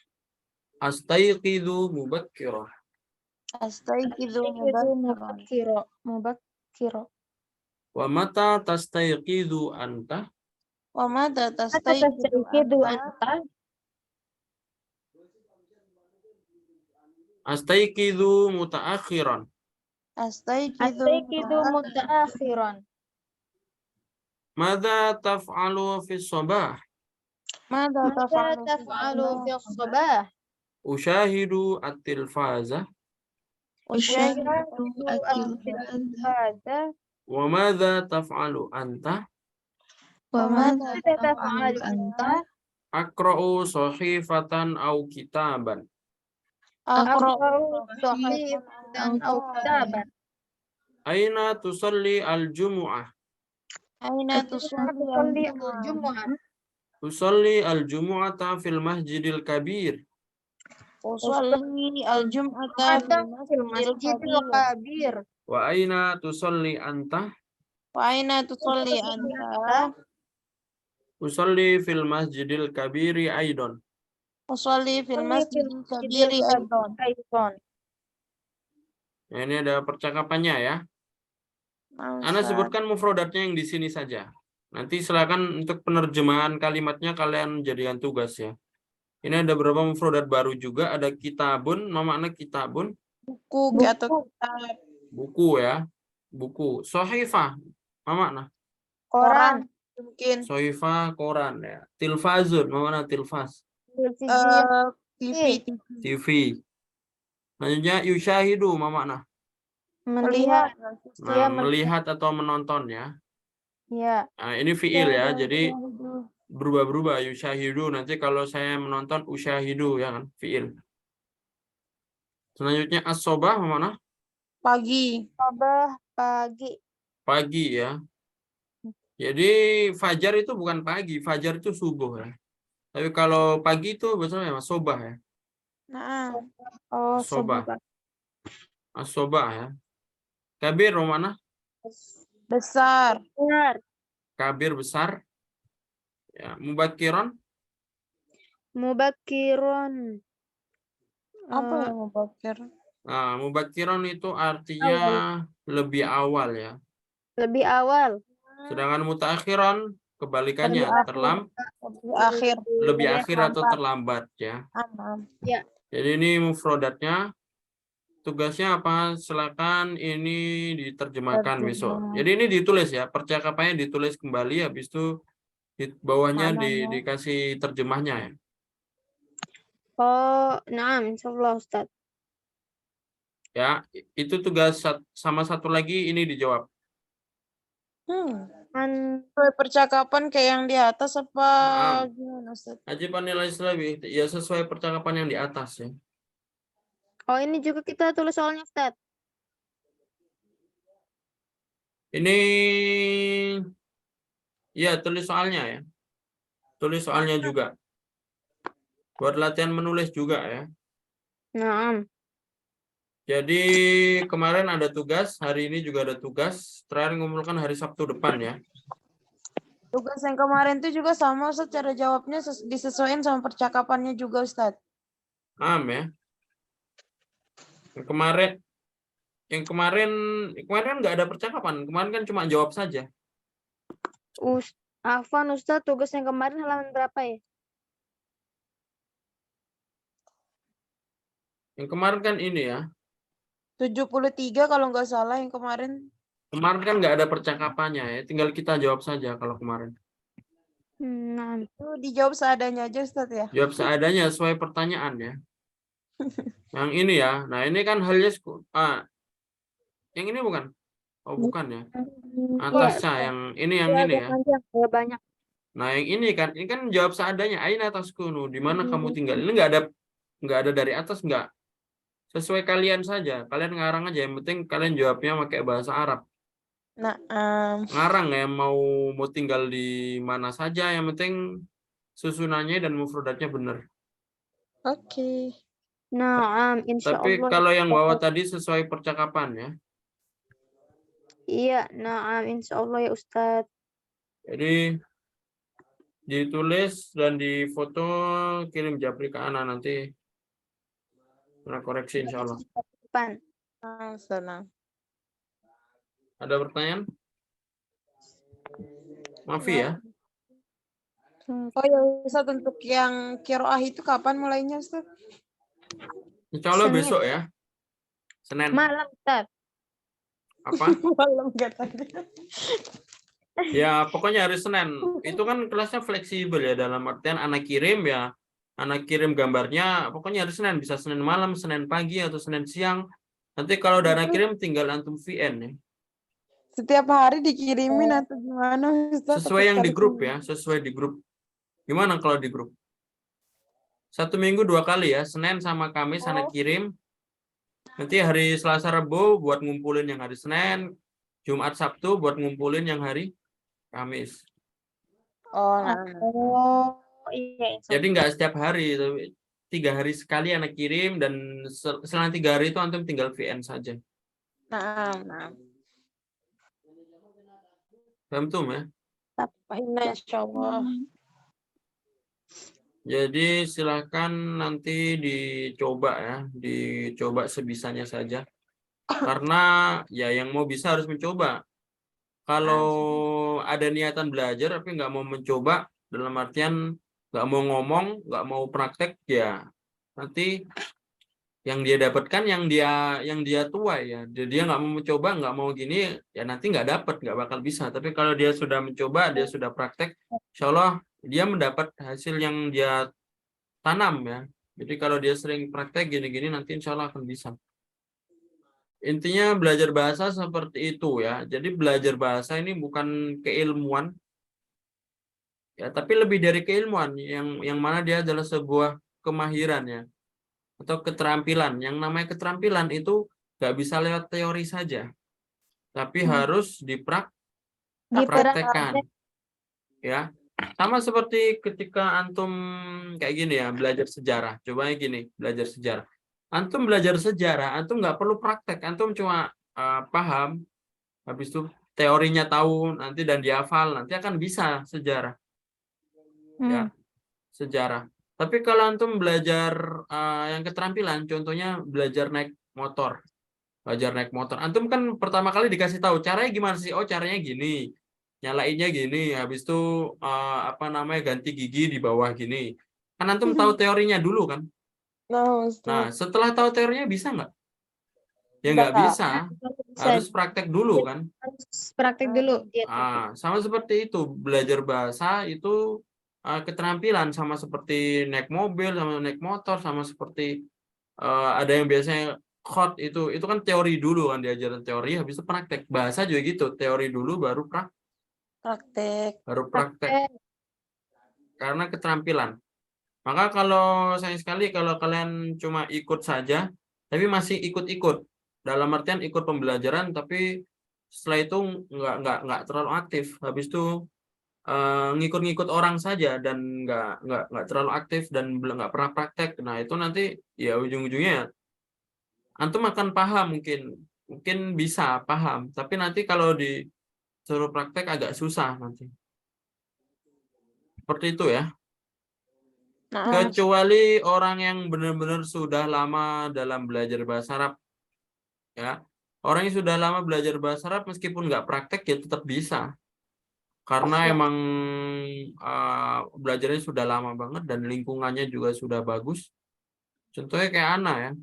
[SPEAKER 1] Astayqidu mubakkirah.
[SPEAKER 2] Astayqidu
[SPEAKER 5] Mubakkiro.
[SPEAKER 1] Wa mata tastayqidu anta.
[SPEAKER 2] Wa mata tastayqidu
[SPEAKER 5] anta.
[SPEAKER 1] Astayqidu mutaakhiran.
[SPEAKER 2] Astayqidu
[SPEAKER 5] mutaakhiran.
[SPEAKER 1] Madza taf'alu fi sabah?
[SPEAKER 2] Mada
[SPEAKER 5] taf'alu fi sabah?
[SPEAKER 1] Ushahidu at-tilfaza.
[SPEAKER 3] Ushahidu
[SPEAKER 5] Hadza
[SPEAKER 1] Wa madza taf'alu anta?
[SPEAKER 3] wa madza
[SPEAKER 5] taf'alu anta?
[SPEAKER 1] Aqra'u sahifatan aw kitaban.
[SPEAKER 5] Aqra'u sahifatan aw kitaban.
[SPEAKER 1] Aina tusalli al-jumu'ah?
[SPEAKER 2] Aina tusalli
[SPEAKER 5] al-jumu'ah?
[SPEAKER 1] Tusalli al-jumu'ata fil masjidil kabir.
[SPEAKER 2] Usalli al-jum'ata
[SPEAKER 5] fil masjidil kabir.
[SPEAKER 1] Wa aina tusalli anta?
[SPEAKER 2] Wa aina tusalli anta?
[SPEAKER 1] Usalli fil masjidil kabiri aidan.
[SPEAKER 2] Usalli fil masjidil kabiri aidan.
[SPEAKER 1] Nah, ini ada percakapannya ya. Ana sebutkan mufrodatnya yang di sini saja. Nanti silakan untuk penerjemahan kalimatnya kalian jadikan tugas ya. Ini ada beberapa mufrodat baru juga. Ada kitabun, nama makna kitabun.
[SPEAKER 2] Buku atau kitab.
[SPEAKER 1] Buku ya. Buku. Sohifah, apa makna?
[SPEAKER 2] Koran. Mungkin.
[SPEAKER 1] Sohifah, koran ya. Tilfazun, apa makna tilfaz?
[SPEAKER 2] TV.
[SPEAKER 1] TV. Selanjutnya yushahidu, apa makna?
[SPEAKER 5] Melihat.
[SPEAKER 1] Nah, melihat atau menonton ya.
[SPEAKER 5] Ya.
[SPEAKER 1] Nah, ini fiil ya. Jadi berubah-berubah. Yushahidu. Nanti kalau saya menonton ushahidu ya kan. Fiil. Selanjutnya as-sobah, apa makna?
[SPEAKER 2] Pagi.
[SPEAKER 5] Sabah, pagi.
[SPEAKER 1] Pagi ya. Jadi fajar itu bukan pagi. Fajar itu subuh ya. Tapi kalau pagi itu biasanya sobah ya.
[SPEAKER 2] Nah.
[SPEAKER 5] Oh,
[SPEAKER 1] Sobah.
[SPEAKER 5] subuh.
[SPEAKER 1] As-sobah ya. Kabir mana?
[SPEAKER 2] Besar.
[SPEAKER 1] Kabir besar. Ya, mubakiron.
[SPEAKER 5] Mubakiron.
[SPEAKER 2] Apa yang mubakir?
[SPEAKER 1] Nah, mubakiron itu artinya lebih awal ya.
[SPEAKER 5] Lebih awal.
[SPEAKER 1] Sedangkan mutaakhiron kebalikannya, lebih akhir atau terlambat ya.
[SPEAKER 5] Ya.
[SPEAKER 1] Jadi ini mufrodatnya. Tugasnya apa? Silakan ini diterjemahkan besok. Jadi ini ditulis ya, percakapannya ditulis kembali, habis itu di bawahnya dikasih terjemahnya ya.
[SPEAKER 5] Oh, naam, insyaallah Ustaz.
[SPEAKER 1] Ya, itu tugas sama satu lagi ini dijawab.
[SPEAKER 2] Percakapan kayak yang di atas apa gimana Ustaz?
[SPEAKER 1] Ajiban nilai lebih ya sesuai percakapan yang di atas ya.
[SPEAKER 5] Oh, ini juga kita tulis soalnya Ustaz.
[SPEAKER 1] Ini ya tulis soalnya ya. Tulis soalnya juga. Buat latihan menulis juga ya.
[SPEAKER 5] Naam.
[SPEAKER 1] Jadi kemarin ada tugas, hari ini juga ada tugas. Terakhir ngumpulkan hari Sabtu depan ya.
[SPEAKER 2] Tugas yang kemarin itu juga sama Ustaz, cara jawabnya disesuaikan sama percakapannya juga Ustaz.
[SPEAKER 1] Ya. Yang kemarin kan nggak ada percakapan. Kemarin kan cuma jawab saja.
[SPEAKER 5] Afwan Ustaz, tugas yang kemarin halaman berapa ya?
[SPEAKER 1] Yang kemarin kan ini ya.
[SPEAKER 2] 73 kalau nggak salah yang kemarin.
[SPEAKER 1] Kemarin kan nggak ada percakapannya ya. Tinggal kita jawab saja kalau kemarin.
[SPEAKER 5] Nah,
[SPEAKER 2] itu dijawab seadanya aja Ustaz ya.
[SPEAKER 1] Jawab seadanya sesuai pertanyaan ya. Yang ini ya. Nah, ini kan halnya Yang ini bukan? Oh, bukan ya.
[SPEAKER 5] Iya,
[SPEAKER 1] Atasnya yang ini
[SPEAKER 5] iya,
[SPEAKER 1] ini
[SPEAKER 5] agak
[SPEAKER 1] ya.
[SPEAKER 5] panjang, agak banyak.
[SPEAKER 1] Nah, yang ini kan jawab seadanya. Aina taskunu, di mana kamu tinggal? Ini nggak ada dari atas nggak. Sesuai kalian saja. Kalian ngarang aja. Yang penting kalian jawabnya pakai bahasa Arab.
[SPEAKER 2] Naam.
[SPEAKER 1] Ngarang ya mau tinggal di mana saja. Yang penting susunannya dan mufradatnya benar.
[SPEAKER 2] Oke.
[SPEAKER 5] Naam, insya
[SPEAKER 1] Tapi
[SPEAKER 5] Allah.
[SPEAKER 1] kalau yang bawah tadi sesuai percakapan ya.
[SPEAKER 5] Iya, naam, insya Allah ya Ustadz.
[SPEAKER 1] Jadi ditulis dan difoto, kirim japri ke Ana nanti. Nah, koreksi insya Allah.
[SPEAKER 5] Depan.
[SPEAKER 2] Senang.
[SPEAKER 1] Ada pertanyaan? Maafi ya.
[SPEAKER 2] Oh ya Ustaz, untuk yang kiroah itu kapan mulainya Ustaz?
[SPEAKER 1] Insya Allah
[SPEAKER 5] Senin.
[SPEAKER 1] besok ya. Senin.
[SPEAKER 5] Malam, Ustadz.
[SPEAKER 1] Apa?
[SPEAKER 2] Malam katanya.
[SPEAKER 1] Ya, pokoknya hari Senin. Itu kan kelasnya fleksibel ya, dalam artian anak kirim ya. Anak kirim gambarnya, pokoknya hari Senin. Bisa Senin malam, Senin pagi, atau Senin siang. Nanti kalau udah anak kirim tinggal antum VN ya.
[SPEAKER 2] Setiap hari dikirimin atau gimana Ustaz?
[SPEAKER 1] Sesuai yang di
[SPEAKER 2] Sekali
[SPEAKER 1] grup
[SPEAKER 2] seminggu?
[SPEAKER 1] ya, sesuai di grup. Gimana kalau di grup? 1 minggu 2 kali ya, Senin sama Kamis anak kirim. Nanti hari Selasa Rabu buat ngumpulin yang hari Senin, Jumat Sabtu buat ngumpulin yang hari Kamis.
[SPEAKER 2] Oh, nah.
[SPEAKER 5] Oh, iya, insya
[SPEAKER 1] Jadi nggak setiap hari, tapi 3 hari sekali anak kirim, dan selang 3 hari itu antum tinggal VN saja.
[SPEAKER 2] Nah.
[SPEAKER 1] Paham tuh ya?
[SPEAKER 2] Insya Allah.
[SPEAKER 1] Jadi silahkan nanti dicoba ya, dicoba sebisanya saja. Karena ya yang mau bisa harus mencoba. Kalau ada niatan belajar tapi nggak mau mencoba, dalam artian nggak mau ngomong, nggak mau praktek, ya nanti yang dia dapatkan yang dia tuai ya. Dia nggak mau mencoba, nggak mau gini, ya nanti nggak dapat, nggak bakal bisa. Tapi kalau dia sudah mencoba, dia sudah praktek, insya Allah dia mendapat hasil yang dia tanam ya. Jadi kalau dia sering praktek gini-gini, nanti insya Allah akan bisa. Intinya belajar bahasa seperti itu ya. Jadi belajar bahasa ini bukan keilmuan ya, tapi lebih dari keilmuan, yang mana dia adalah sebuah kemahiran ya, atau keterampilan. Yang namanya keterampilan itu nggak bisa lewat teori saja, tapi harus dipraktekkan ya. Sama seperti ketika antum kayak gini ya, belajar sejarah. Coba gini, belajar sejarah. Antum belajar sejarah, antum nggak perlu praktek, antum cuma paham, habis itu teorinya tahu nanti dan dihafal, nanti akan bisa sejarah. Ya, sejarah. Tapi kalau antum belajar yang keterampilan, contohnya belajar naik motor. Belajar naik motor. Antum kan pertama kali dikasih tahu caranya gimana sih? Oh, caranya gini. Nyalainnya gini, habis itu ganti gigi di bawah gini. Kan antum tahu teorinya dulu kan? Nah, setelah tahu teorinya bisa nggak? Ya nggak bisa. Harus praktek dulu kan?
[SPEAKER 5] Harus praktek dulu.
[SPEAKER 1] Sama seperti itu. Belajar bahasa itu keterampilan, sama seperti naik mobil, sama naik motor, sama seperti ada yang biasanya khot itu kan teori dulu kan, diajarin teori, habis itu praktek. Bahasa juga gitu, teori dulu baru praktek. Karena keterampilan. Maka kalau sayang sekali kalau kalian cuma ikut saja, tapi masih ikut-ikut, dalam artian ikut pembelajaran, tapi setelah itu nggak terlalu aktif. Habis itu ngikut-ngikut orang saja dan nggak terlalu aktif dan nggak pernah praktek. Nah itu nanti ya ujung-ujungnya antum akan paham, mungkin bisa paham, tapi nanti kalau disuruh praktek agak susah nanti. Seperti itu ya. Kecuali orang yang benar-benar sudah lama dalam belajar bahasa Arab ya. Orang yang sudah lama belajar bahasa Arab meskipun nggak praktek ya tetap bisa. Karena emang belajarnya sudah lama banget dan lingkungannya juga sudah bagus. Contohnya kayak Ana ya.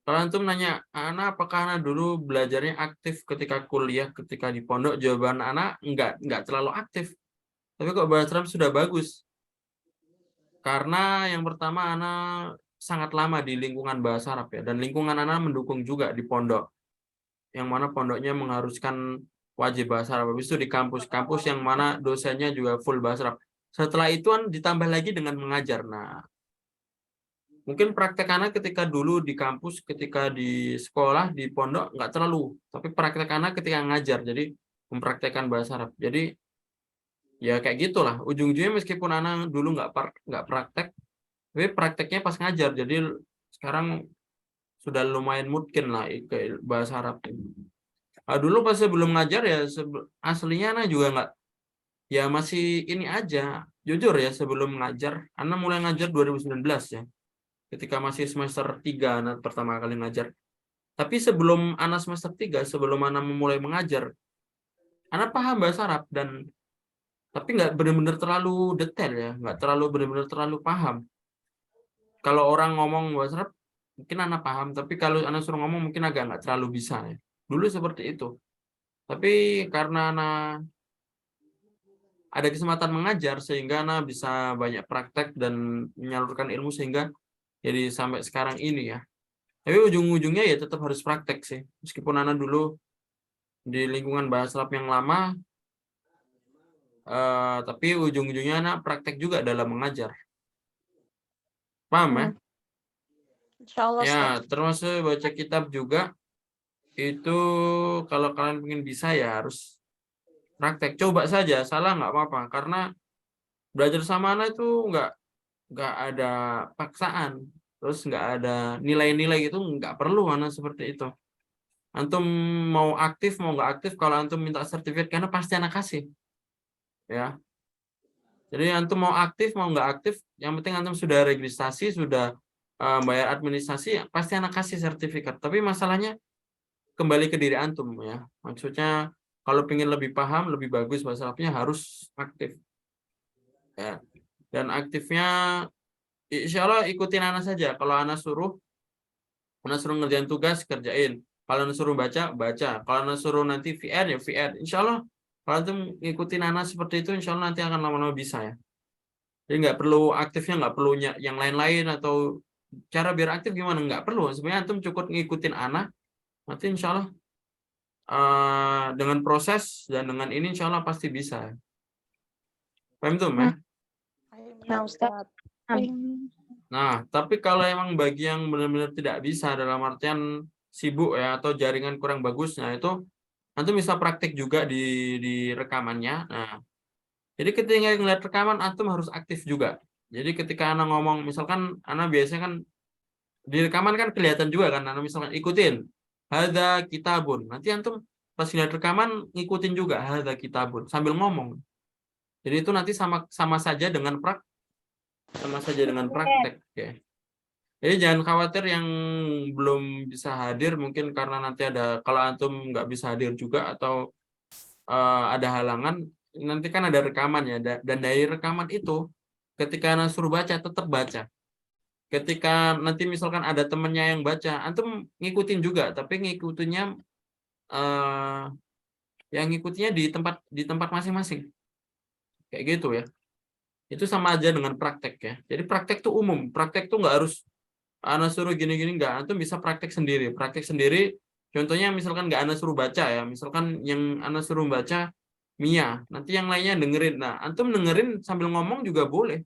[SPEAKER 1] Kalau antum nanya, Ana apakah Ana dulu belajarnya aktif ketika kuliah, ketika di pondok? Jawaban Ana enggak terlalu aktif. Tapi kok bahasa Arab sudah bagus. Karena yang pertama Ana sangat lama di lingkungan bahasa Arab ya, dan lingkungan Ana mendukung juga di pondok. yang mana pondoknya mengharuskan wajib bahasa Arab. Habis itu di kampus-kampus yang mana dosennya juga full bahasa Arab. Setelah itu kan ditambah lagi dengan mengajar. Nah, mungkin praktek anak ketika dulu di kampus, ketika di sekolah, di pondok nggak terlalu, tapi praktek anak ketika ngajar, jadi mempraktekkan bahasa Arab. Jadi ya kayak gitulah. Ujung-ujungnya meskipun anak dulu nggak praktek, tapi prakteknya pas ngajar. Jadi sekarang sudah lumayan mungkin lah ke bahasa Arab. Nah, dulu pas sebelum ngajar ya aslinya anak juga nggak, ya masih ini aja. Jujur ya, sebelum ngajar, anak mulai ngajar 2019 ya. Ketika masih semester 3 anak pertama kali ngajar. Tapi sebelum anak semester 3, sebelum anak memulai mengajar, anak paham bahasa Arab dan tapi nggak benar-benar terlalu detail ya, nggak terlalu benar-benar terlalu paham. Kalau orang ngomong bahasa Arab, mungkin anak paham, tapi kalau anak suruh ngomong mungkin agak nggak terlalu bisa ya. Dulu seperti itu. Tapi karena anak ada kesempatan mengajar sehingga anak bisa banyak praktek dan menyalurkan ilmu sehingga jadi sampai sekarang ini ya. Tapi ujung-ujungnya ya tetap harus praktek sih. Meskipun anak dulu di lingkungan bahasa Arab yang lama, tapi ujung-ujungnya anak praktek juga dalam mengajar. Paham ya?
[SPEAKER 2] Insyaallah,
[SPEAKER 1] Ya,
[SPEAKER 2] Ustaz.
[SPEAKER 1] termasuk baca kitab juga. Itu kalau kalian ingin bisa ya harus praktek. Coba saja, salah nggak apa-apa. Karena belajar sama anak itu nggak ada paksaan. Terus nggak ada nilai-nilai itu nggak perlu anak seperti itu. Antum mau aktif mau nggak aktif, kalau antum minta sertifikat karena pasti anak kasih. Ya. Jadi antum mau aktif mau nggak aktif, yang penting antum sudah registrasi, sudah bayar administrasi, pasti anak kasih sertifikat. Tapi masalahnya kembali ke diri antum ya. Maksudnya kalau pengen lebih paham, lebih bagus bahasa Arabnya harus aktif. Ya. Dan aktifnya insya Allah ikutin anak saja. Kalau anak suruh ngerjain tugas, kerjain. Kalau anak suruh baca, baca. Kalau anak suruh nanti VR, ya VR. Insya Allah kalau antum ngikutin anak seperti itu, insya Allah nanti akan lama-lama bisa ya. Jadi nggak perlu aktifnya, nggak perlu yang lain-lain atau cara biar aktif gimana, nggak perlu. Sebenarnya antum cukup ngikutin anak, nanti insya Allah dengan proses dan dengan ini insya Allah pasti bisa. Paham tuh, ya?
[SPEAKER 2] Ya, Ustaz.
[SPEAKER 1] Nah, tapi kalau emang bagi yang benar-benar tidak bisa dalam artian sibuk ya atau jaringan kurang bagus, nah itu antum bisa praktik juga di rekamannya. Nah, jadi ketika ngeliat rekaman antum harus aktif juga. Jadi ketika anak ngomong, misalkan anak biasanya kan di rekaman kan kelihatan juga kan, anak misalkan ikutin hadza kitabun. Nanti antum pas ngeliat rekaman ngikutin juga hadza kitabun sambil ngomong. Jadi itu nanti sama saja dengan praktek ya. Jadi jangan khawatir yang belum bisa hadir mungkin karena nanti ada, kalau antum nggak bisa hadir juga atau ada halangan, nanti kan ada rekaman ya, dan dari rekaman itu ketika anak suruh baca tetap baca. Ketika nanti misalkan ada temennya yang baca, antum ngikutin juga, tapi ngikutinnya yang ngikutinya di tempat masing-masing. Kayak gitu ya. Itu sama aja dengan praktek ya. Jadi praktek tuh umum, praktek tuh nggak harus anak suruh gini-gini, nggak. Antum bisa praktek sendiri. Praktek sendiri, contohnya misalkan nggak anak suruh baca ya, misalkan yang anak suruh baca Mia, nanti yang lainnya dengerin. Nah, antum dengerin sambil ngomong juga boleh.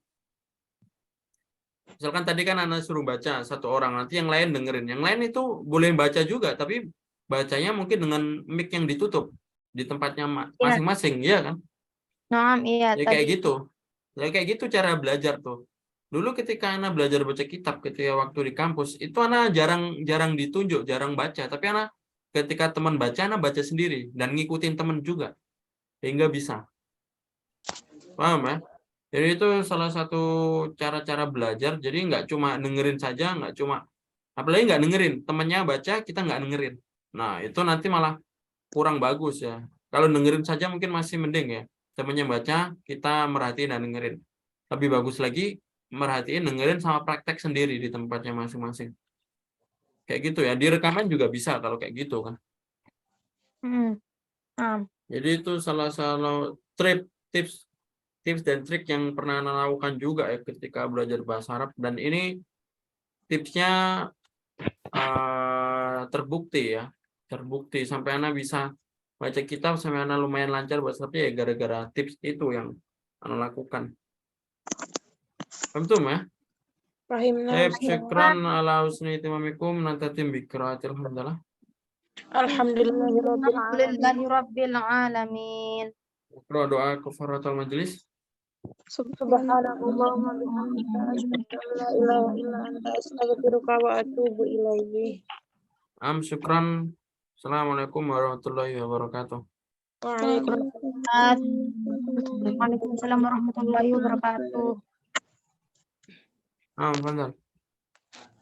[SPEAKER 1] Misalkan tadi kan anak suruh baca satu orang, nanti yang lain dengerin. Yang lain itu boleh baca juga, tapi bacanya mungkin dengan mic yang ditutup di tempatnya masing-masing, ya kan?
[SPEAKER 5] Nah, iya
[SPEAKER 1] Ya kayak gitu. Ya kayak gitu cara belajar tuh. Dulu ketika anak belajar baca kitab ketika waktu di kampus, itu anak jarang ditunjuk, jarang baca. Tapi anak ketika teman baca, anak baca sendiri dan ngikutin teman juga. Sehingga bisa. Paham ya? Jadi itu salah satu cara-cara belajar. Jadi nggak cuma dengerin saja, nggak cuma, apalagi nggak dengerin. Temannya baca, kita nggak dengerin. Nah, itu nanti malah kurang bagus ya. Kalau dengerin saja mungkin masih mending ya. Temannya baca, kita merhatiin dan dengerin. Lebih bagus lagi, merhatiin, dengerin, sama praktek sendiri di tempatnya masing-masing. Kayak gitu ya. Di rekaman juga bisa kalau kayak gitu kan. Jadi itu salah satu tips dan trik yang pernah Anda lakukan juga ya ketika belajar bahasa Arab. Dan ini tipsnya terbukti ya. terbukti sampai Ana bisa baca kitab sampai Ana lumayan lancar bahasa Arabnya ya gara-gara tips itu yang Ana lakukan. Paham ya?
[SPEAKER 2] Rahimna
[SPEAKER 1] Syukran ala husni itimamikum nantatim biqiraatil hamdalah.
[SPEAKER 2] Alhamdulillahirabbil alamin.
[SPEAKER 5] Alhamdulillahi rabbil alamin.
[SPEAKER 1] Doa kafaratul majelis.
[SPEAKER 2] Subhanallahumma bihamdika asyhadu an la ilaha illa anta astaghfiruka wa atubu ilaik.
[SPEAKER 1] Syukran. Assalamualaikum warahmatullahi wabarakatuh.
[SPEAKER 2] Waalaikumsalam.
[SPEAKER 5] Waalaikumsalam warahmatullahi wabarakatuh.
[SPEAKER 1] Fadal.